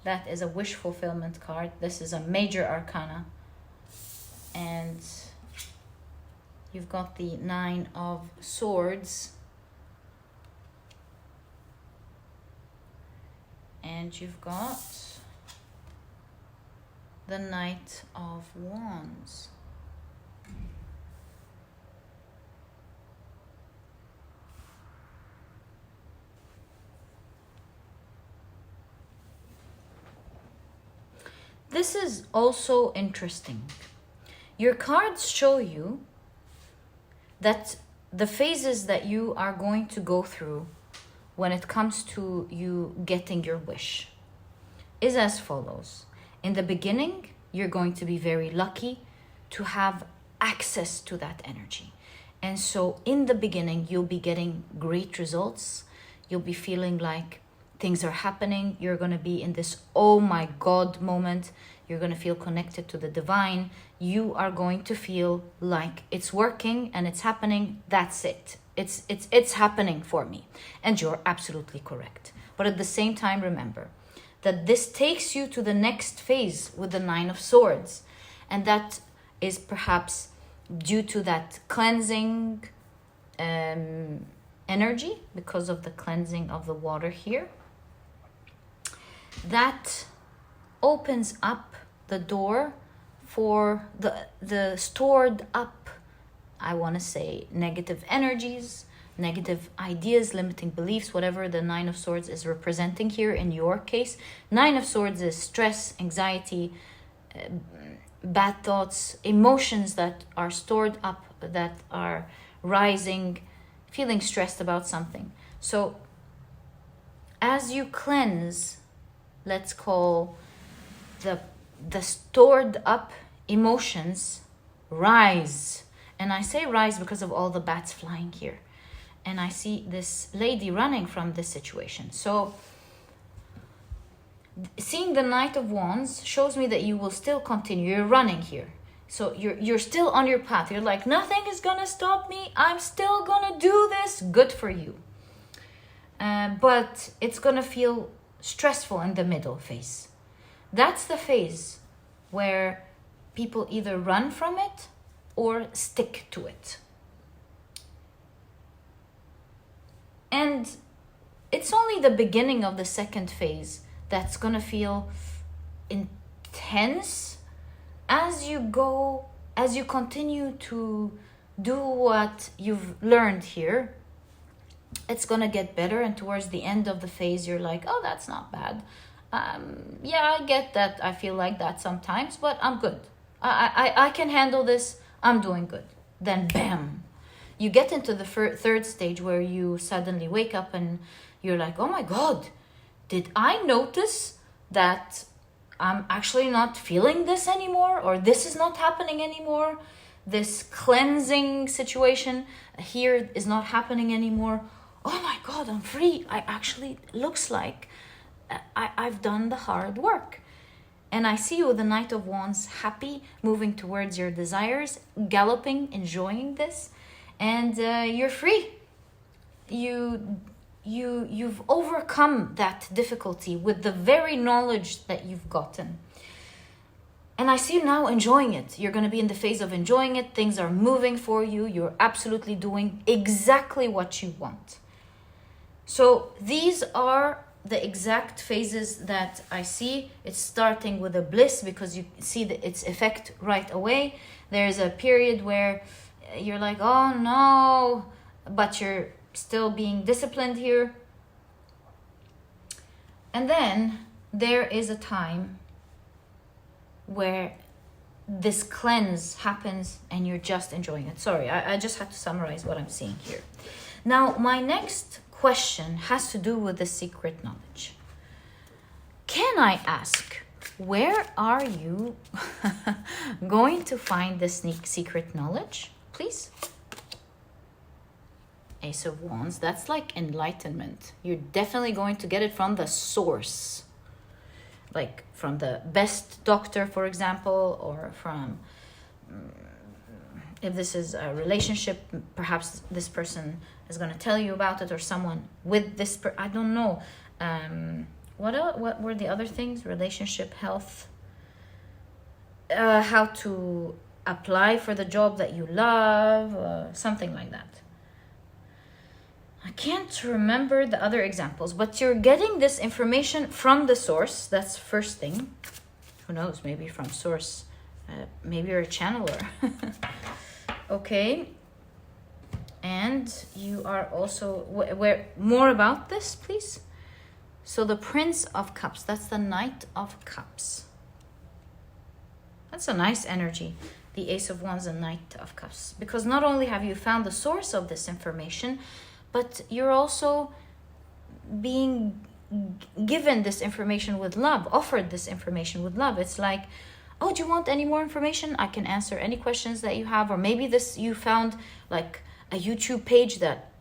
That is a wish fulfillment card. This is a major arcana. And you've got the 9 of Swords. And you've got the Knight of Wands. This is also interesting. Your cards show you that the phases that you are going to go through when it comes to you getting your wish is as follows. In the beginning, you're going to be very lucky to have access to that energy. And so in the beginning, you'll be getting great results. You'll be feeling like things are happening. You're going to be in this, oh my God moment. You're going to feel connected to the divine. You are going to feel like it's working and it's happening. That's it. It's happening for me. And you're absolutely correct. But at the same time, remember that this takes you to the next phase with the 9 of Swords. And that is perhaps due to that cleansing energy, because of the cleansing of the water here. That opens up the door for the stored up, I want to say, negative energies, negative ideas, limiting beliefs, whatever the 9 of Swords is representing here in your case. 9 of Swords is stress, anxiety, bad thoughts, emotions that are stored up, that are rising, feeling stressed about something. So as you cleanse, let's call the stored up emotions rise. And I say rise because of all the bats flying here. And I see this lady running from this situation. So seeing the Knight of Wands shows me that you will still continue. You're running here. So you're still on your path. You're like, nothing is going to stop me. I'm still going to do this. Good for you. But it's going to feel stressful in the middle phase. That's the phase where people either run from it or stick to it. And it's only the beginning of the second phase that's going to feel intense as you continue to do what you've learned here. It's going to get better, and towards the end of the phase, you're like, oh, that's not bad. Yeah, I get that. I feel like that sometimes, but I'm good. I can handle this. I'm doing good. Then bam, you get into the third stage where you suddenly wake up and you're like, oh my God, did I notice that I'm actually not feeling this anymore, or this is not happening anymore? This cleansing situation here is not happening anymore. Oh my God, I'm free. I actually, looks like I've done the hard work. And I see you with the Knight of Wands, happy, moving towards your desires, galloping, enjoying this, and you're free. You've overcome that difficulty with the very knowledge that you've gotten. And I see you now enjoying it. You're going to be in the phase of enjoying it. Things are moving for you. You're absolutely doing exactly what you want. So these are the exact phases that I see. It's starting with a bliss because you see its effect right away. There's a period where you're like, oh no, but you're still being disciplined here. And then there is a time where this cleanse happens and you're just enjoying it. Sorry, I just had to summarize what I'm seeing here. Now, my next question has to do with the secret knowledge. Can I ask, where are you going to find this secret knowledge, please? Ace of Wands, that's like enlightenment. You're definitely going to get it from the source. Like from the best doctor, for example, or from, if this is a relationship, perhaps this person is going to tell you about it, or someone with this, I don't know. What were the other things? Relationship, health, how to apply for the job that you love, something like that. I can't remember the other examples, but you're getting this information from the source. That's first thing. Who knows, maybe from source. Maybe you're a channeler. Okay. And you are also, where more about this, please? So the Prince of Cups, that's the Knight of Cups. That's a nice energy, the Ace of Wands and Knight of Cups. Because not only have you found the source of this information, but you're also being given this information with love, offered this information with love. It's like, oh, do you want any more information? I can answer any questions that you have. Or maybe this, you found like a YouTube page that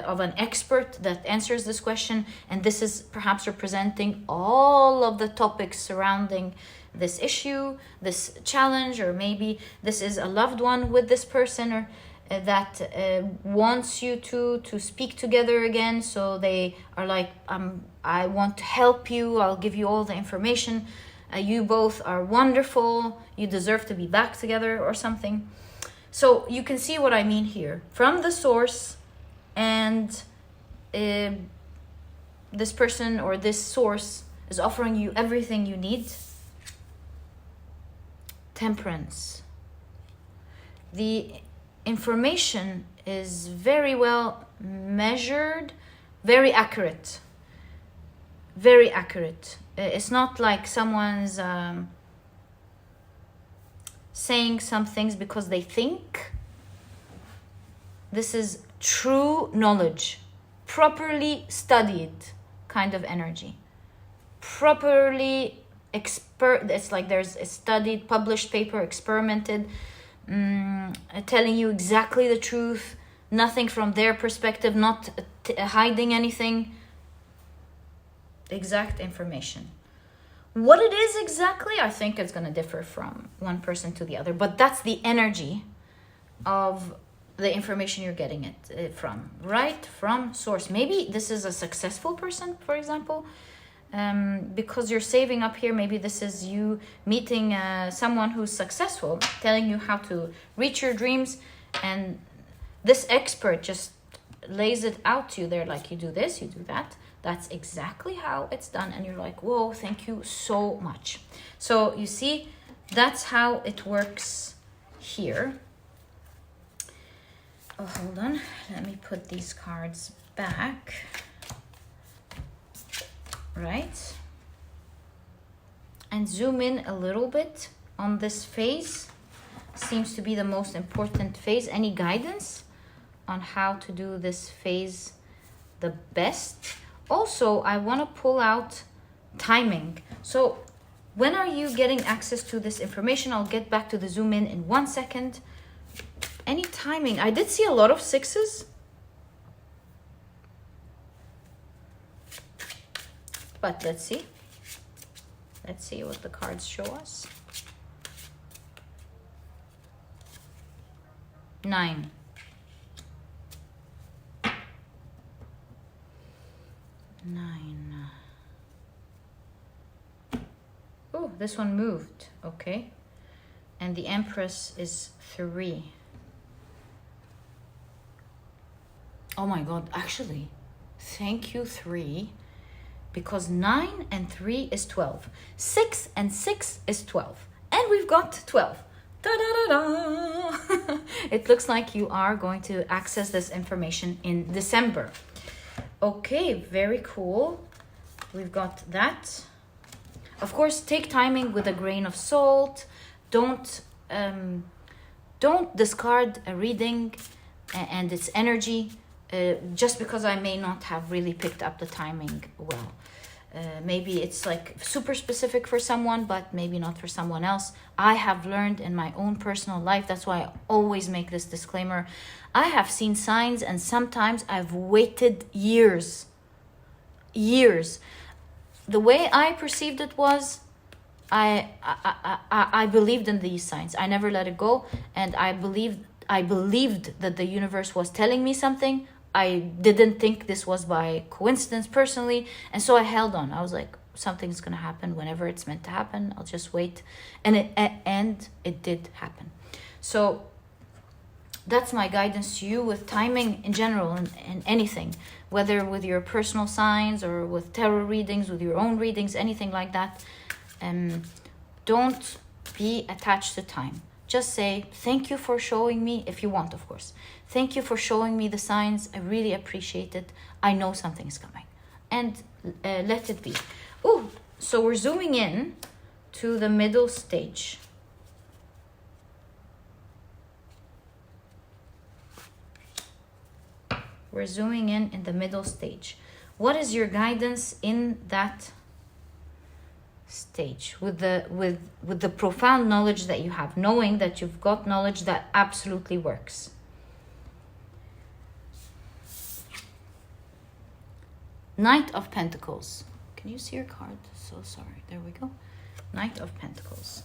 of an expert that answers this question, and this is perhaps representing all of the topics surrounding this issue, this challenge, or maybe this is a loved one with this person, or that wants you to speak together again. So they are like, I want to help you. I'll give you all the information. You both are wonderful. You deserve to be back together or something. So you can see what I mean here. From the source, and this person or this source is offering you everything you need. Temperance. The information is very well measured, very accurate. Very accurate. It's not like someone's saying some things because they think. This is true knowledge, properly studied kind of energy. Properly it's like there's a studied, published paper, experimented, telling you exactly the truth, nothing from their perspective, not hiding anything. Exact information. What it is exactly, I think it's going to differ from one person to the other, but that's the energy of the information you're getting it from, right? From source. Maybe this is a successful person, for example, because you're saving up here. Maybe this is you meeting someone who's successful, telling you how to reach your dreams, and this expert just lays it out to you. They're like, you do this, you do that. That's exactly how it's done. And you're like, whoa, thank you so much. So you see, that's how it works here. Oh, hold on. Let me put these cards back. Right. And zoom in a little bit on this phase seems to be the most important phase. Any guidance on how to do this phase the best? Also, I want to pull out timing. So when are you getting access to this information? I'll get back to the zoom in 1 second. Any timing? I did see a lot of 6s. But let's see. Let's see what the cards show us. 9. 9. Oh, this one moved. Okay. And the Empress is 3. Oh my God, actually, thank you, 3. Because 9 and 3 is 12. 6 and 6 is 12. And we've got 12. Da-da-da-da! It looks like you are going to access this information in December. Okay, very cool. We've got that. Of course, take timing with a grain of salt. Don't discard a reading and its energy just because I may not have really picked up the timing well. Maybe it's like super specific for someone, but maybe not for someone else. I have learned in my own personal life, that's why I always make this disclaimer. I have seen signs and sometimes I've waited years. The way I perceived it was, I believed in these signs. I never let it go, and I believed that the universe was telling me something. I didn't think this was by coincidence personally, and so I held on. I was like, something's gonna happen whenever it's meant to happen. I'll just wait, and it did happen. So that's my guidance to you with timing in general and anything, whether with your personal signs or with tarot readings, with your own readings, anything like that. Don't be attached to time. Just say, thank you for showing me, if you want, of course. Thank you for showing me the signs. I really appreciate it. I know something is coming. And let it be. Oh, so we're zooming in to the middle stage. We're zooming in the middle stage. What is your guidance in that stage with the profound knowledge that you have, knowing that you've got knowledge that absolutely works? Knight of Pentacles. Can you see your card? So sorry. There we go. Knight of Pentacles.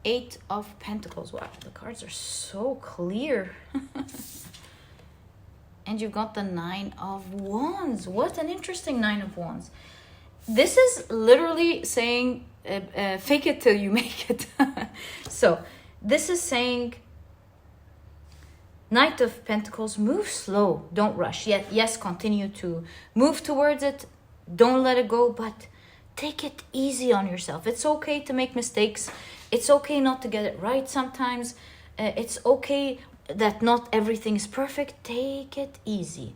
8 of Pentacles. Wow, the cards are so clear. And you've got the 9 of Wands. What an interesting 9 of Wands. This is literally saying, fake it till you make it. So this is saying, Knight of Pentacles, move slow. Don't rush. Yes, continue to move towards it. Don't let it go, but take it easy on yourself. It's okay to make mistakes. It's okay not to get it right sometimes. It's okay that not everything is perfect. Take it easy.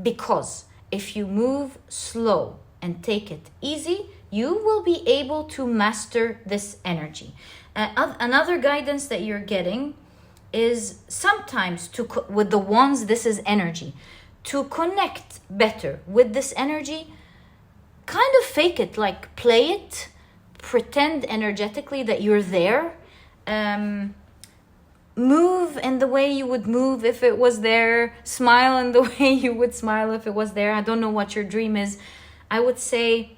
Because if you move slow and take it easy, you will be able to master this energy. Another guidance that you're getting is sometimes with the wands, this is energy. To connect better with this energy, kind of fake it, like play it, pretend energetically that you're there. Move in the way you would move if it was there. Smile in the way you would smile if it was there. I don't know what your dream is. I would say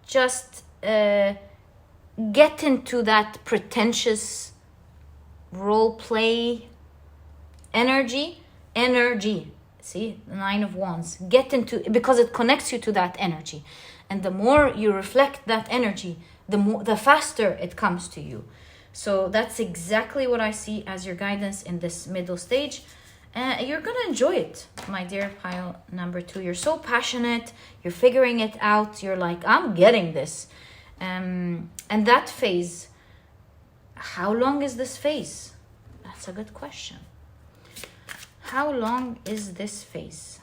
just get into that pretentious role play energy. See, the 9 of Wands. Get into, because it connects you to that energy. And the more you reflect that energy, the faster it comes to you. So that's exactly what I see as your guidance in this middle stage. You're going to enjoy it, my dear pile number 2. You're so passionate. You're figuring it out. You're like, I'm getting this. And that phase, how long is this phase? That's a good question. How long is this phase?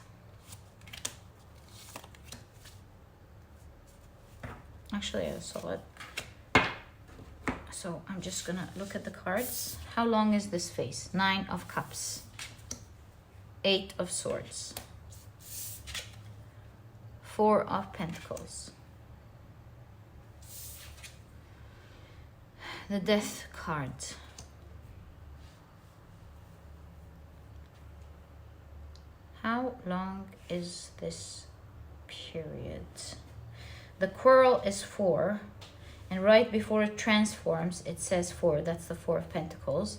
Actually, I saw it. So I'm just gonna look at the cards. How long is this face? 9 of Cups, 8 of Swords, 4 of Pentacles, the Death card, how long is this period? The Quarrel is 4, and right before it transforms, it says 4. That's the 4 of Pentacles.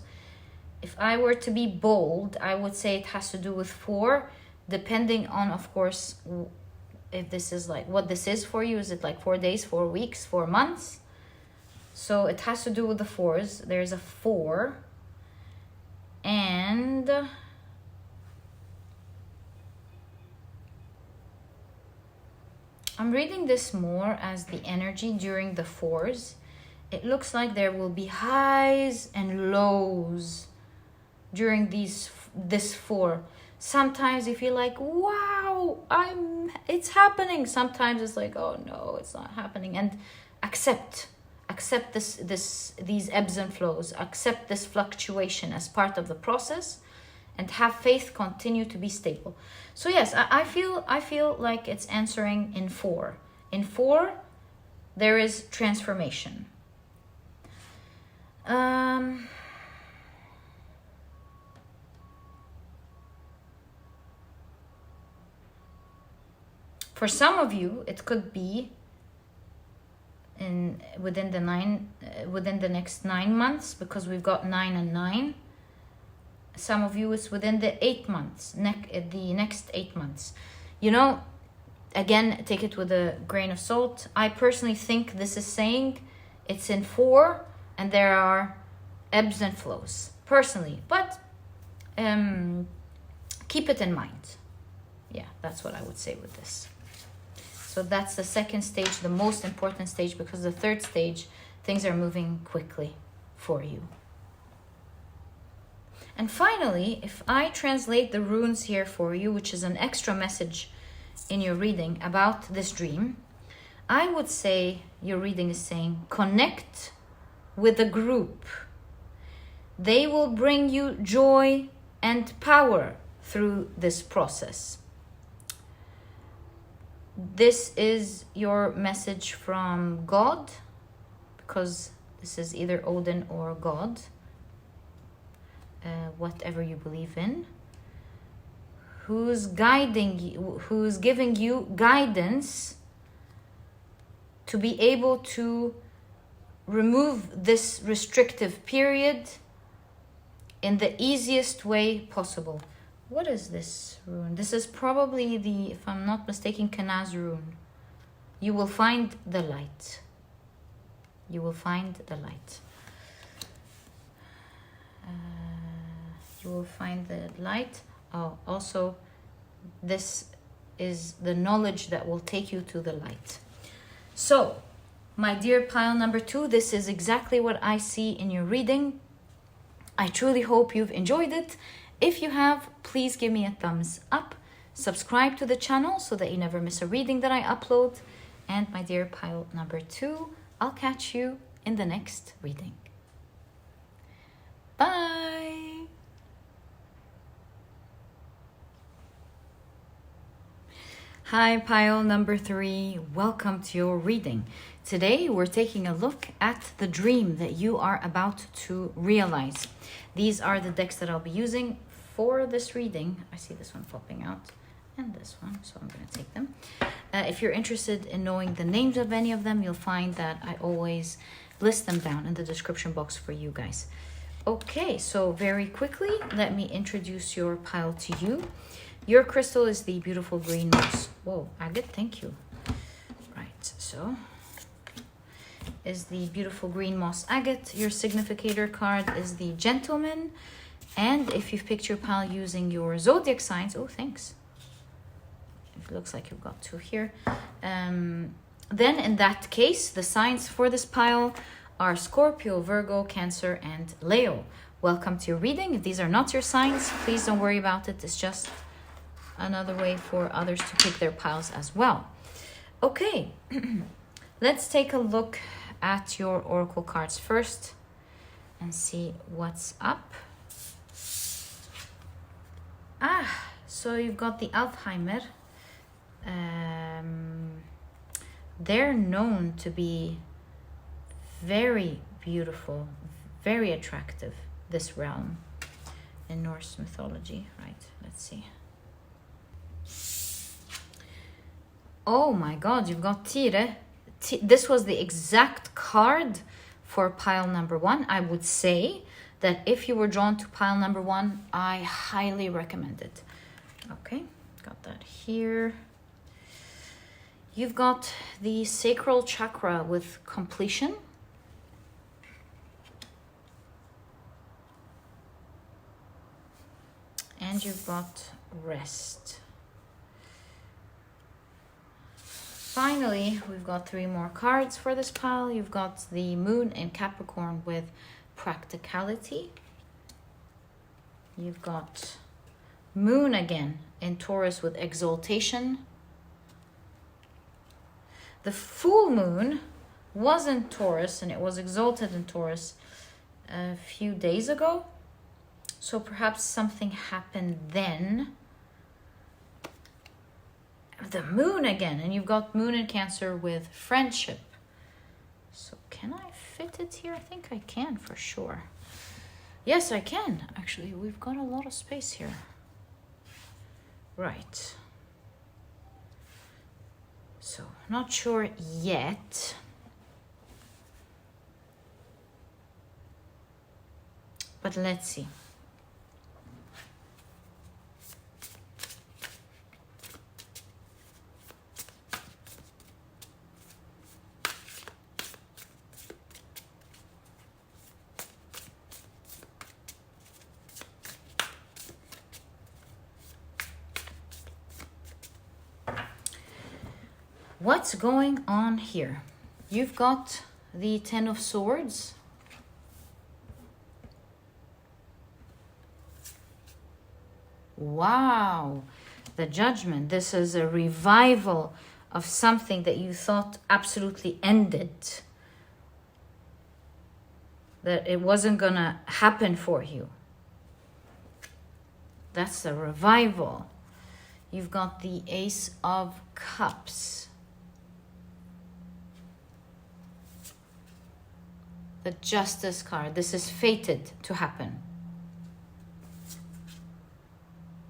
If I were to be bold, I would say it has to do with 4, depending on, of course, if this is like, what this is for you. Is it like 4 days, 4 weeks, 4 months? So it has to do with the 4s. There's a 4. And I'm reading this more as the energy during the 4s. It looks like there will be highs and lows during this 4. Sometimes you feel like, wow, it's happening. Sometimes it's like, oh no, it's not happening. And accept these ebbs and flows. Accept this fluctuation as part of the process, and have faith, continue to be stable. So yes, I feel like it's answering in 4. In 4, there is transformation. For some of you, it could be within the next 9 months, because we've got 9 and 9. Some of you, it's within the 8 months, the next 8 months. You know, again, take it with a grain of salt. I personally think this is saying it's in 4, and there are ebbs and flows, personally. But keep it in mind. Yeah, that's what I would say with this. So that's the second stage, the most important stage, because the third stage, things are moving quickly for you. And finally, if I translate the runes here for you, which is an extra message in your reading about this dream, I would say your reading is saying, connect with a group. They will bring you joy and power through this process. This is your message from God, because this is either Odin or God, whatever you believe in, who's guiding you, who's giving you guidance to be able to remove this restrictive period in the easiest way possible. What is this rune? This is probably the, if I'm not mistaken, Kanaz rune. You will find the light. You will find the light. You will find the light. Oh, also, this is the knowledge that will take you to the light. So, my dear pile number 2, this is exactly what I see in your reading. I truly hope you've enjoyed it. If you have, please give me a thumbs up. Subscribe to the channel so that you never miss a reading that I upload. And my dear pile number 2, I'll catch you in the next reading. Bye! Hi, pile number 3. Welcome to your reading. Today, we're taking a look at the dream that you are about to realize. These are the decks that I'll be using for this reading. I see this one popping out and this one, so I'm going to take them. If you're interested in knowing the names of any of them, you'll find that I always list them down in the description box for you guys. Okay, so very quickly, let me introduce your pile to you. Your crystal is the beautiful green moss. Whoa, Agate, thank you. Right, so is the beautiful green moss agate. Your significator card is the gentleman. And if you've picked your pile using your zodiac signs, oh, thanks. It looks like you've got 2 here. Then in that case, the signs for this pile are Scorpio, Virgo, Cancer, and Leo. Welcome to your reading. If these are not your signs, please don't worry about it. It's just another way for others to pick their piles as well. Okay, let's take a look at your oracle cards first and see what's up. So you've got the Alzheimer. They're known to be very beautiful, very attractive, this realm in Norse mythology. Right, let's see. Oh my god, you've got Tyre. This was the exact card for pile number 1. I would say that if you were drawn to pile number 1, I highly recommend it. Okay, got that here. You've got the sacral chakra with completion. And you've got rest. Finally, we've got 3 more cards for this pile. You've got the moon in Capricorn with practicality. You've got moon again in Taurus with exaltation. The full moon was in Taurus and it was exalted in Taurus a few days ago. So perhaps something happened then. The moon again, and you've got moon in Cancer with friendship. So can I fit it here? I think I can for sure. Yes, I can. Actually, we've got a lot of space here. Right. So, not sure yet. But let's see. What's going on here? You've got the Ten of Swords. Wow, the Judgment. This is a revival of something that you thought absolutely ended. That it wasn't gonna happen for you. That's a revival. You've got the Ace of Cups. The Justice card. This is fated to happen.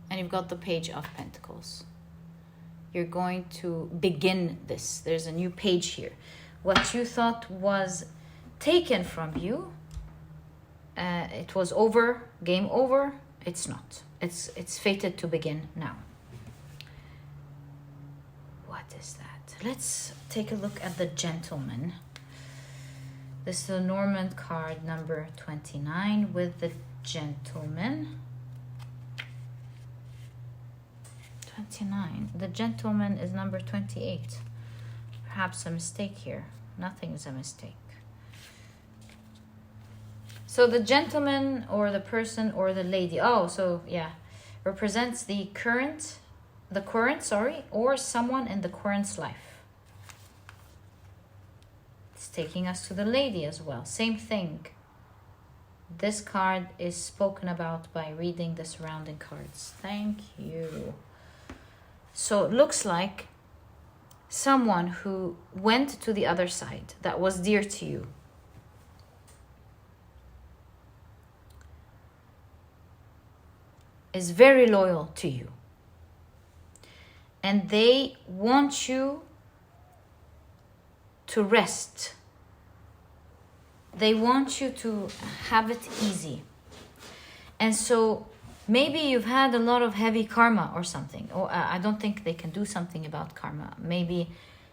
And you've got the Page of Pentacles. You're going to begin this. There's a new page here. What you thought was taken from you, it was over, game over. It's not. It's fated to begin now. What is that? Let's take a look at the Gentleman. This is the Norman card number 29 with the Gentleman. 29. The Gentleman is number 28. Perhaps a mistake here. Nothing is a mistake. So the gentleman or the person or the lady. Oh, so yeah. Represents the current, or someone in the current's life. It's taking us to the lady as well. Same thing. This card is spoken about by reading the surrounding cards. Thank you. So it looks like someone who went to the other side that was dear to you. Is very loyal to you. And they want you to rest. They want you to have it easy. And so maybe you've had a lot of heavy karma or something. Or I don't think they can do something about karma. Maybe,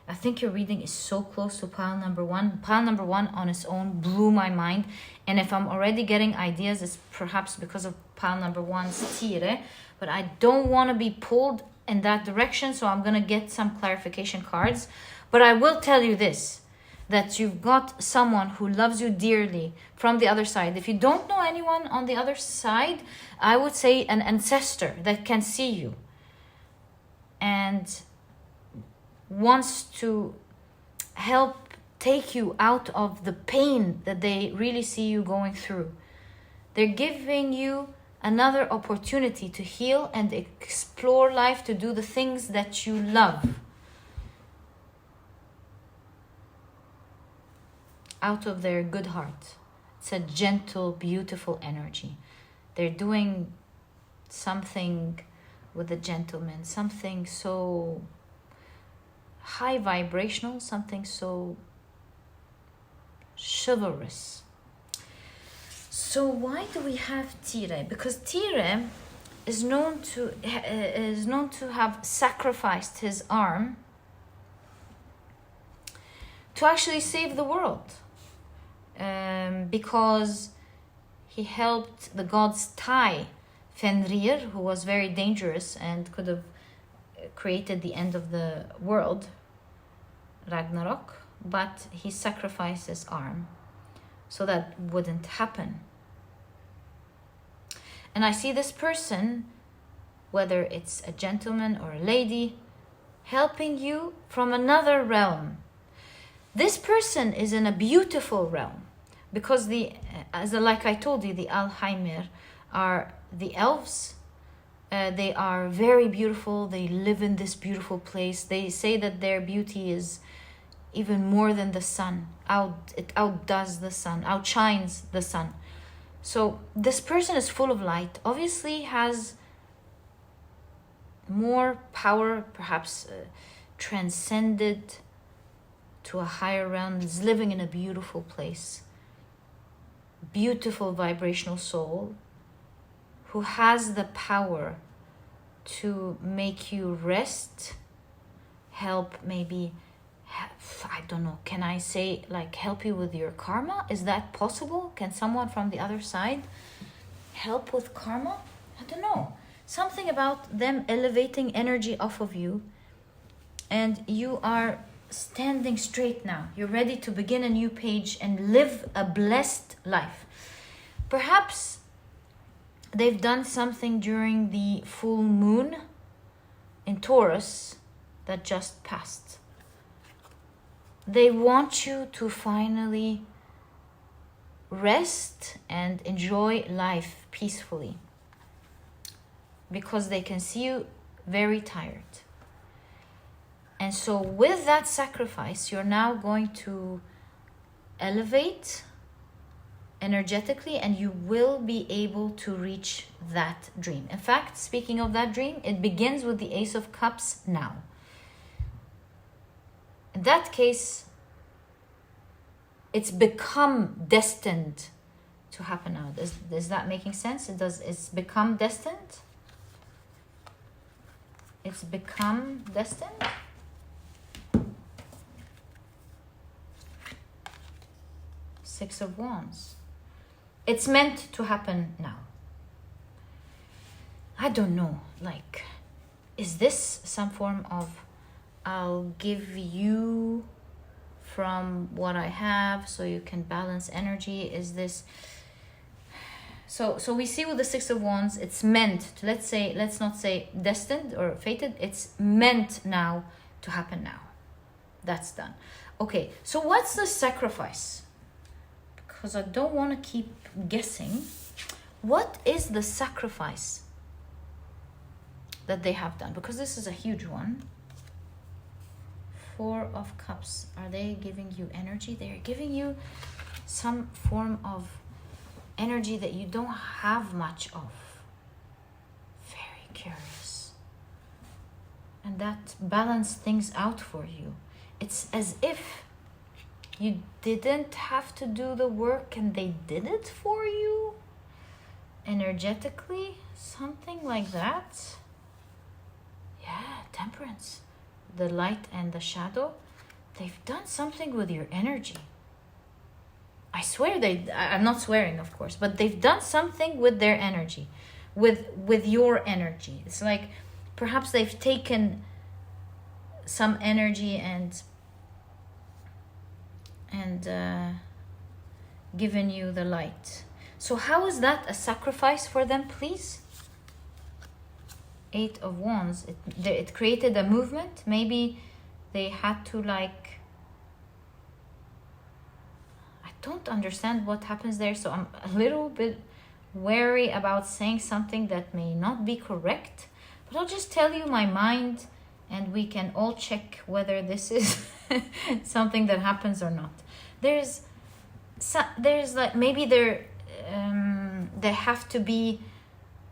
I think your reading is so close to pile number 1. Pile number 1 on its own blew my mind. And if I'm already getting ideas, it's perhaps because of pile number 1's Tyre. But I don't want to be pulled in that direction. So I'm going to get some clarification cards. But I will tell you this. That you've got someone who loves you dearly from the other side. If you don't know anyone on the other side, I would say an ancestor that can see you and wants to help take you out of the pain that they really see you going through. They're giving you another opportunity to heal and explore life, to do the things that you love. Out of their good heart. It's a gentle, beautiful energy. They're doing something with a gentleman, something so high vibrational, something so chivalrous. So why do we have Tire? Because Tire is known to have sacrificed his arm to actually save the world, because he helped the gods tie Fenrir, who was very dangerous and could have created the end of the world, Ragnarok, but he sacrificed his arm so that wouldn't happen. And I see this person, whether it's a gentleman or a lady, helping you from another realm. This person is in a beautiful realm, because like I told you, the Alheimer are the elves. They are very beautiful. They live in this beautiful place. They say that their beauty is even more than the sun. It outdoes the sun, outshines the sun. So this person is full of light, obviously has more power, perhaps transcended to a higher realm, is living in a beautiful place. Beautiful vibrational soul who has the power to make you rest, help maybe, I don't know, can I say like help you with your karma? Is that possible? Can someone from the other side help with karma? I don't know. Something about them elevating energy off of you, and you are standing straight now. You're ready to begin a new page and live a blessed life. Perhaps they've done something during the full moon in Taurus that just passed. They want you to finally rest and enjoy life peacefully, because they can see you very tired. And so with that sacrifice, you're now going to elevate energetically, and you will be able to reach that dream. In fact, speaking of that dream, it begins with the Ace of Cups now. In that case, it's become destined to happen now. Is that making sense? It's become destined? It's become destined? Six of Wands. It's meant to happen now. I don't know, like, is this some form of I'll give you from what I have so you can balance energy? Is this so we see with the Six of Wands, it's meant to, let's not say destined or fated, it's meant now to happen now. That's done. Okay, so what's the sacrifice? Because I don't want to keep guessing. What is the sacrifice that they have done? Because this is a huge one. Four of Cups. Are they giving you energy? They're giving you some form of energy that you don't have much of. Very curious. And that balanced things out for you. It's as if you didn't have to do the work and they did it for you energetically, something like that. Yeah, Temperance, the light and the shadow, they've done something with your energy. I swear I'm not swearing, of course, but they've done something with their energy, with your energy. It's like perhaps they've taken some energy and given you the light. So how is that a sacrifice for them, please? Eight of Wands. It created a movement. Maybe they had to like don't understand what happens there, so I'm a little bit wary about saying something that may not be correct. But I'll just tell you my mind, and we can all check whether this is something that happens or not. There's like, maybe they have to be,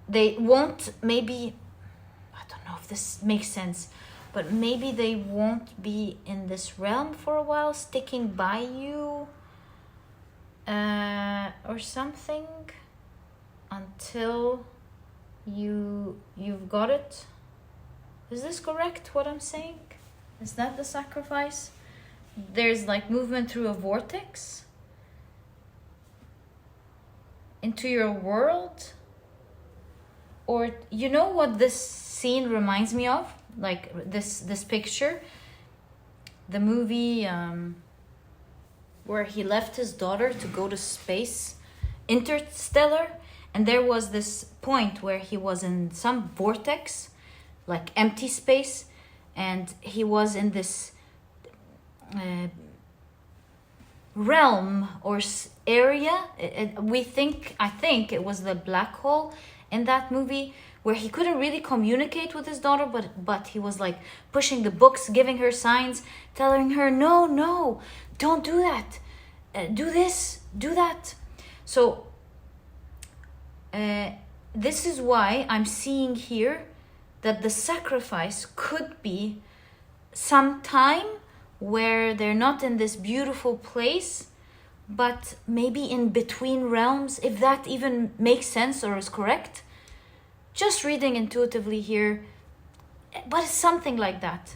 they won't, maybe, I don't know if this makes sense, but maybe they won't be in this realm for a while, sticking by you or something, until you've got it. Is this correct, what I'm saying? Is that the sacrifice? There's like movement through a vortex into your world. Or you know what this scene reminds me of? Like this picture, the movie where he left his daughter to go to space, Interstellar, and there was this point where he was in some vortex, like empty space, and he was in this realm or area. I think it was the black hole in that movie, where he couldn't really communicate with his daughter, but he was like pushing the books, giving her signs, telling her, no, don't do that, do this, do that. So this is why I'm seeing here that the sacrifice could be some time where they're not in this beautiful place, but maybe in between realms, if that even makes sense or is correct. Just reading intuitively here, but it's something like that.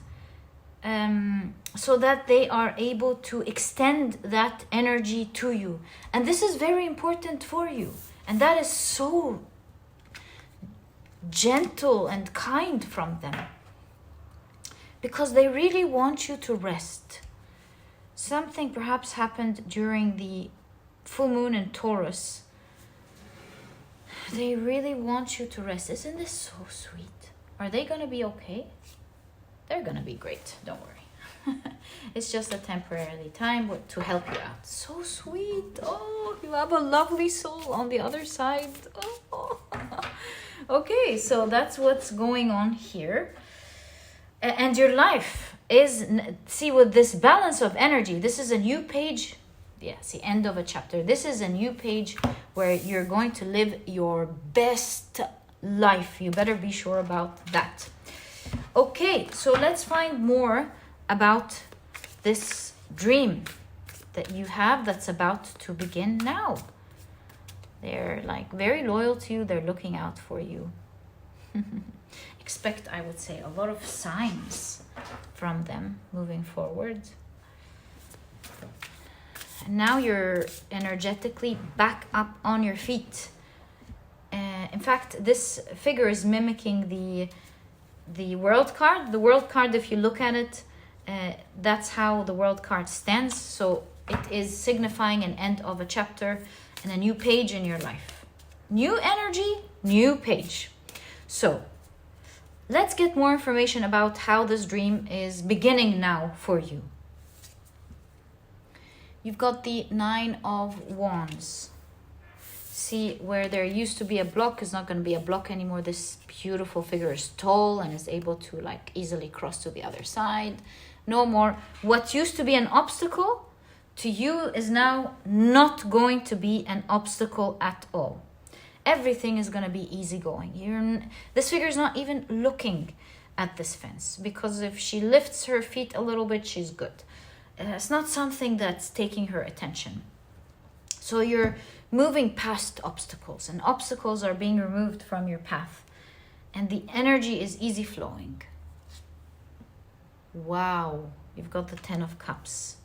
So that they are able to extend that energy to you. And this is very important for you. And that is so gentle and kind from them, because they really want you to rest. Something perhaps happened during the full moon in Taurus. They really want you to rest. Isn't this so sweet? Are they going to be okay? They're going to be great. Don't worry. It's just a temporary time to help you out. So sweet. Oh, you have a lovely soul on the other side. Oh. Okay, so that's what's going on here. And your life is, see, with this balance of energy, this is a new page. Yeah, see, end of a chapter. This is a new page where you're going to live your best life. You better be sure about that. Okay, so let's find more about this dream that you have that's about to begin now. They're like very loyal to you. They're looking out for you. Expect, I would say, a lot of signs from them moving forward. And now you're energetically back up on your feet. In fact, this figure is mimicking the world card. The world card, if you look at it, that's how the world card stands. So it is signifying an end of a chapter and a new page in your life. New energy, new page. So let's get more information about how this dream is beginning now for you. You've got the 9 of Wands. See, where there used to be a block is not going to be a block anymore. This beautiful figure is tall and is able to like easily cross to the other side. No more. What used to be an obstacle to you is now not going to be an obstacle at all. Everything is going to be easygoing. This figure is not even looking at this fence, because if she lifts her feet a little bit, she's good. It's not something that's taking her attention. So you're moving past obstacles, and obstacles are being removed from your path, and the energy is easy flowing. Wow, you've got the 10 of Cups,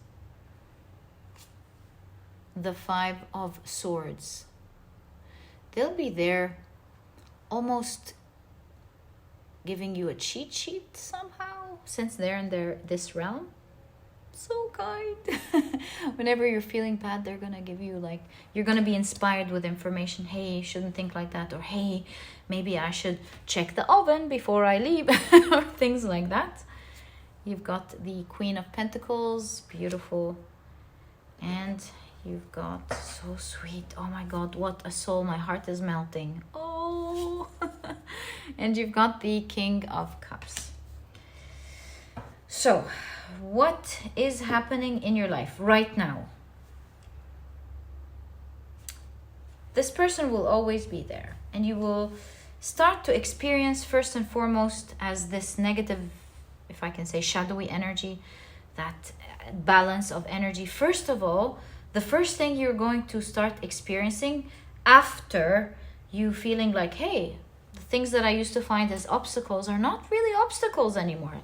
the 5 of Swords. They'll be there, almost giving you a cheat sheet somehow, since they're in this realm. So kind. Whenever you're feeling bad, they're gonna give you like, you're gonna be inspired with information. Hey, you shouldn't think like that, or hey, maybe I should check the oven before I leave, or things like that. You've got the Queen of Pentacles, beautiful, and you've got, so sweet, oh my God, what a soul, my heart is melting. Oh, and you've got the King of Cups. So, what is happening in your life right now? This person will always be there, and you will start to experience first and foremost as this negative, if I can say, shadowy energy, that balance of energy. First of all, the first thing you're going to start experiencing after you feeling like, hey, the things that I used to find as obstacles are not really obstacles anymore.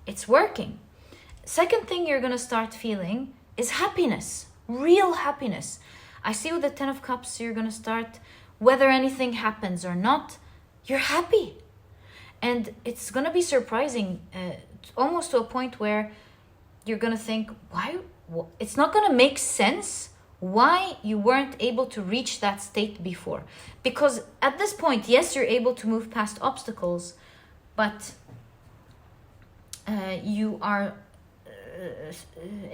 It's working. Second thing you're going to start feeling is happiness, real happiness. I see with the 10 of Cups, you're going to start, whether anything happens or not, you're happy. And it's going to be surprising, almost to a point where you're going to think, why? It's not going to make sense why you weren't able to reach that state before. Because at this point, yes, you're able to move past obstacles, but you are...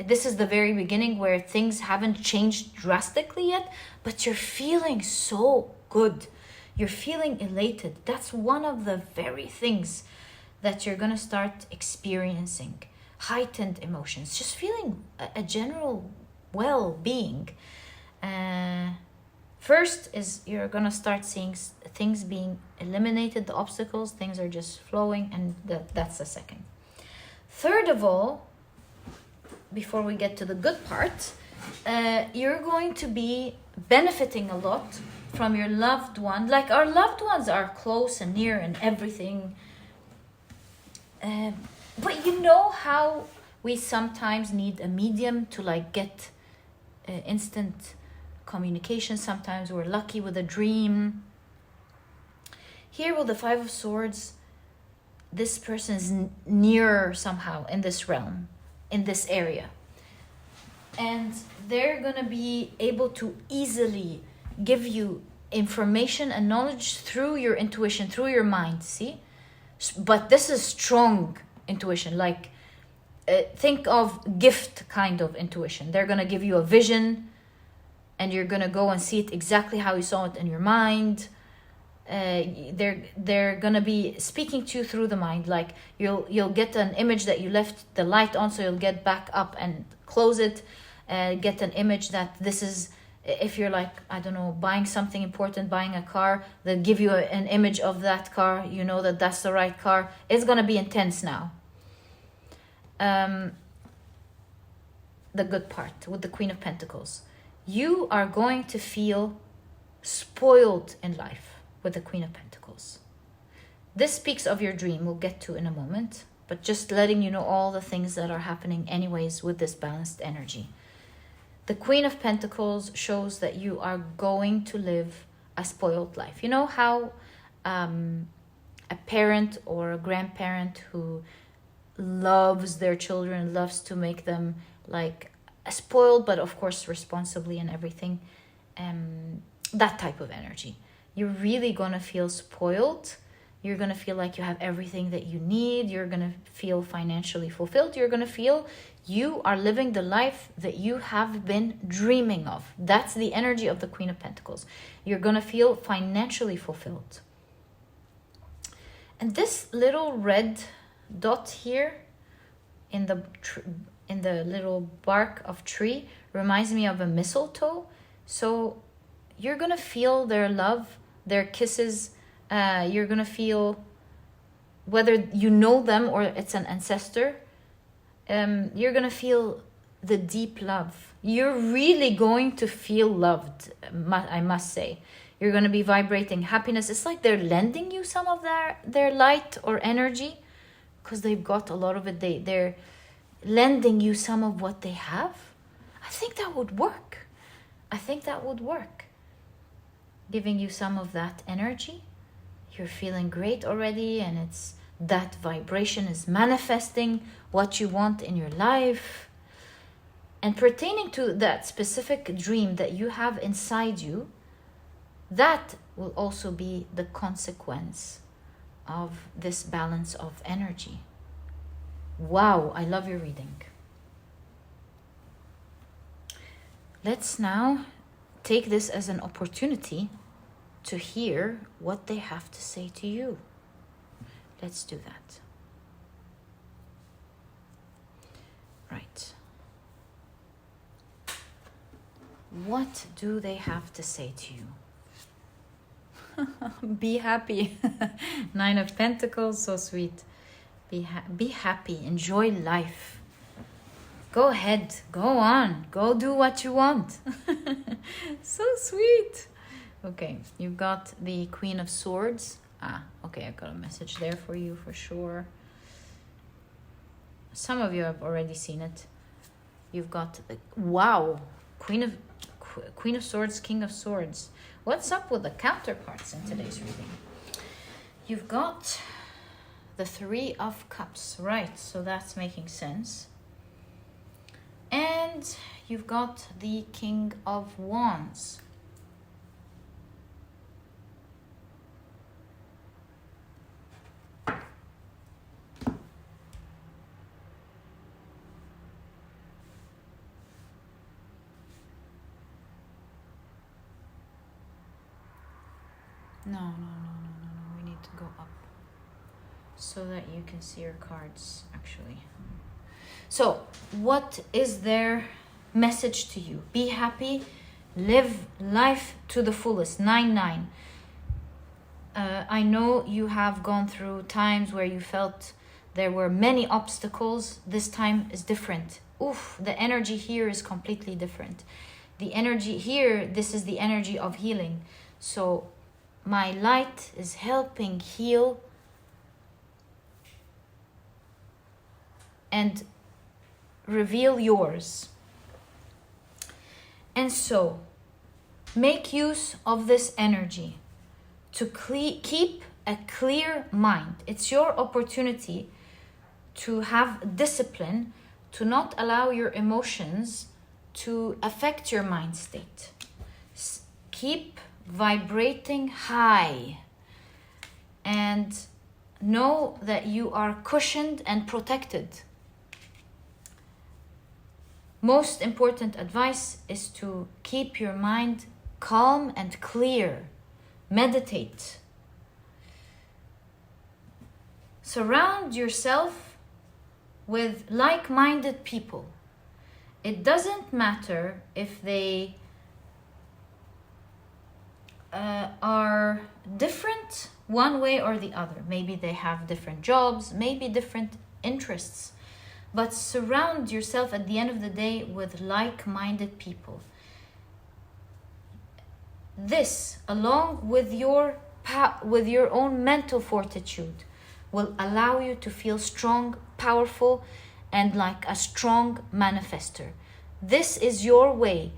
this is the very beginning where things haven't changed drastically yet, but you're feeling so good. You're feeling elated. That's one of the very things that you're going to start experiencing. Heightened emotions, just feeling a general well-being. First is you're going to start seeing things being eliminated, the obstacles, things are just flowing, and that's the second. Third of all, before we get to the good part, you're going to be benefiting a lot from your loved one. Like, our loved ones are close and near and everything. But you know how we sometimes need a medium to like get instant communication. Sometimes we're lucky with a dream. Here with the Five of Swords, this person is nearer somehow in this realm, in this area. And they're going to be able to easily give you information and knowledge through your intuition, through your mind, see? But this is strong intuition, like think of gift kind of intuition. They're going to give you a vision and you're going to go and see it exactly how you saw it in your mind. They're going to be speaking to you through the mind, like you'll get an image that you left the light on, so you'll get back up and close it, get an image that this is, if you're like, I don't know, buying something important, buying a car, they'll give you an image of that car, you know that that's the right car. It's going to be intense now. The good part with the Queen of Pentacles, you are going to feel spoiled in life with the Queen of Pentacles. This speaks of your dream, we'll get to in a moment, but just letting you know all the things that are happening anyways with this balanced energy. The Queen of Pentacles shows that you are going to live a spoiled life. You know how a parent or a grandparent who loves their children, loves to make them like spoiled, but of course responsibly and everything, that type of energy. You're really going to feel spoiled. You're going to feel like you have everything that you need. You're going to feel financially fulfilled. You're going to feel you are living the life that you have been dreaming of. That's the energy of the Queen of Pentacles. You're going to feel financially fulfilled. And this little red dot here in the little bark of tree reminds me of a mistletoe. So you're going to feel their love, their kisses. You're going to feel, whether you know them or it's an ancestor, you're going to feel the deep love. You're really going to feel loved, I must say. You're going to be vibrating happiness. It's like they're lending you some of their light or energy because they've got a lot of it. They're lending you some of what they have. I think that would work. Giving you some of that energy. You're feeling great already, and it's that vibration is manifesting what you want in your life. And pertaining to that specific dream that you have inside you, that will also be the consequence of this balance of energy. Wow, I love your reading. Let's now take this as an opportunity to hear what they have to say to you. Let's do that. Right. What do they have to say to you? Be happy. 9 of Pentacles, so sweet. Be happy, enjoy life. Go ahead, go on, go do what you want. So sweet. Okay, you've got the Queen of Swords. Okay, I've got a message there for you for sure. Some of you have already seen it. You've got the, wow, Queen of Swords, King of Swords. What's up with the counterparts in today's reading? You've got the 3 of Cups, right? So that's making sense. And you've got the King of Wands. No. We need to go up so that you can see your cards, actually. So, what is their message to you? Be happy, live life to the fullest. 9-9. I know you have gone through times where you felt there were many obstacles. This time is different. Oof, the energy here is completely different. The energy here, this is the energy of healing. So, my light is helping heal and reveal yours. And so, make use of this energy to keep a clear mind. It's your opportunity to have discipline, to not allow your emotions to affect your mind state. Keep vibrating high and know that you are cushioned and protected. Most important advice is to keep your mind calm and clear. Meditate. Surround yourself with like-minded people. It doesn't matter if they are different one way or the other. Maybe they have different jobs, maybe different interests. But surround yourself at the end of the day with like-minded people. This, along with your own mental fortitude, will allow you to feel strong, powerful, and like a strong manifester. This is your way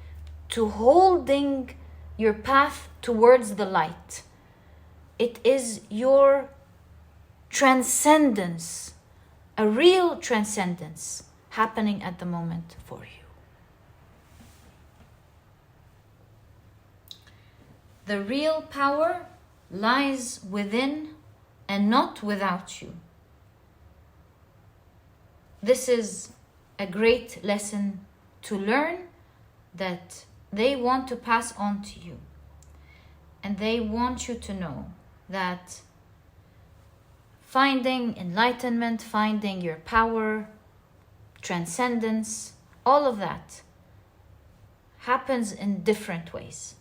to holding your path towards the light. It is your transcendence, a real transcendence happening at the moment for you. The real power lies within and not without you. This is a great lesson to learn that they want to pass on to you. And they want you to know that finding enlightenment, finding your power, transcendence, all of that happens in different ways.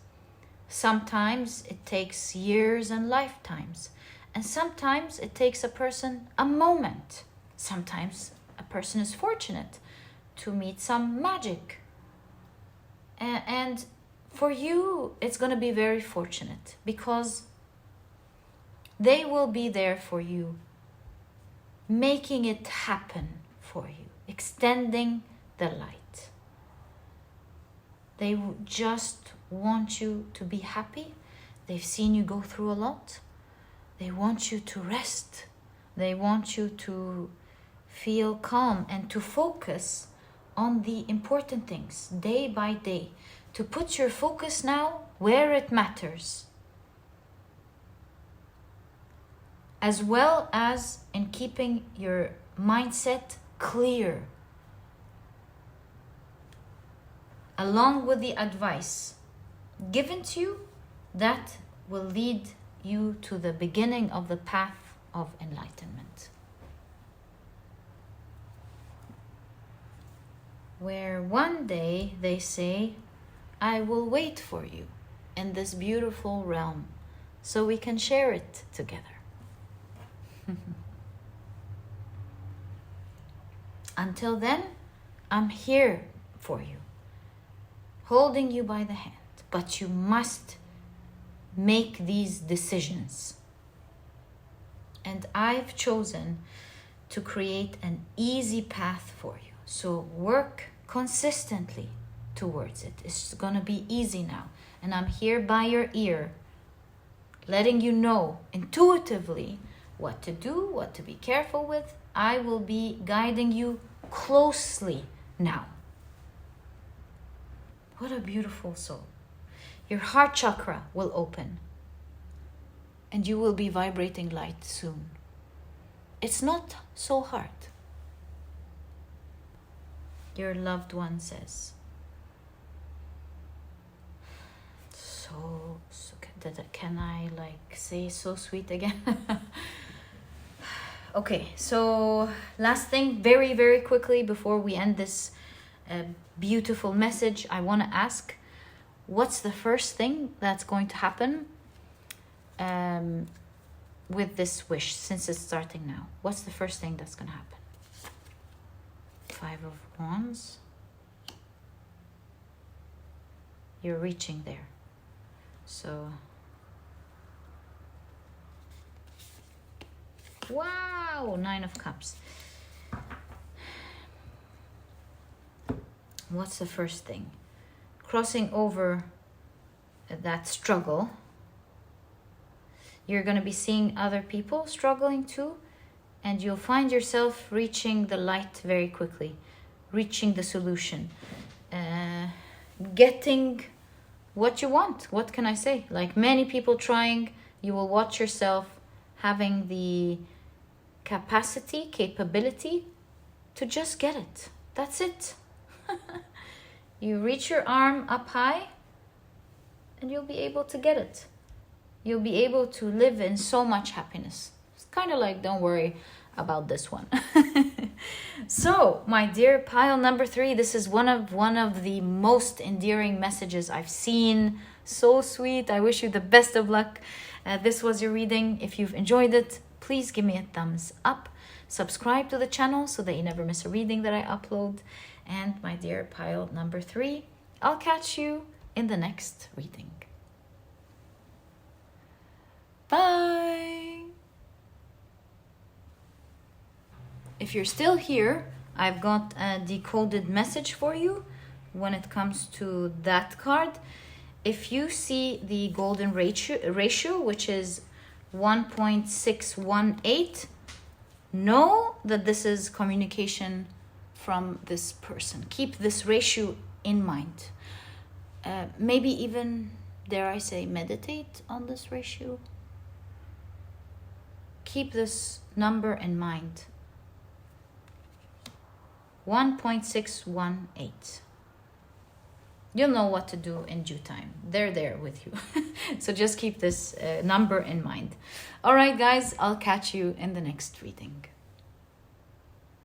Sometimes it takes years and lifetimes. And sometimes it takes a person a moment. Sometimes a person is fortunate to meet some magic. And for you, it's going to be very fortunate because they will be there for you, making it happen for you, extending the light. They just want you to be happy. They've seen you go through a lot. They want you to rest. They want you to feel calm and to focus on the important things day by day. To put your focus now where it matters. As well as in keeping your mindset clear. along with the advice given to you, that will lead you to the beginning of the path of enlightenment, where one day they say, I will wait for you in this beautiful realm so we can share it together. Until then, I'm here for you, holding you by the hand, but you must make these decisions. And I've chosen to create an easy path for you. So work consistently towards it. It's gonna be easy now. And I'm here by your ear, letting you know intuitively what to do, what to be careful with. I will be guiding you closely now. What a beautiful soul. Your heart chakra will open and you will be vibrating light soon. It's not so hard. Your loved one says. So can I say so sweet again? Okay, so last thing, very, very quickly before we end this beautiful message, I want to ask, what's the first thing that's going to happen with this wish, since it's starting now? What's the first thing that's going to happen? 5 of Wands. You're reaching there. So, wow, 9 of Cups. What's the first thing? Crossing over that struggle. You're going to be seeing other people struggling too, and you'll find yourself reaching the light very quickly, reaching the solution, getting what you want. What can I say? Like many people trying, you will watch yourself having the capability to just get it. That's it. You reach your arm up high and you'll be able to get it. You'll be able to live in so much happiness. It's kind of like, don't worry about this one. So, my dear pile number 3, this is one of the most endearing messages I've seen. So sweet. I wish you the best of luck. This was your reading. If you've enjoyed it, please give me a thumbs up. Subscribe to the channel so that you never miss a reading that I upload. And my dear pile number 3, I'll catch you in the next reading. Bye! If you're still here, I've got a decoded message for you when it comes to that card. If you see the golden ratio, which is 1.618, know that this is communication from this person. Keep this ratio in mind. Maybe even, dare I say, meditate on this ratio. Keep this number in mind. 1.618. You'll know what to do in due time. They're there with you. So just keep this number in mind. All right, guys, I'll catch you in the next reading.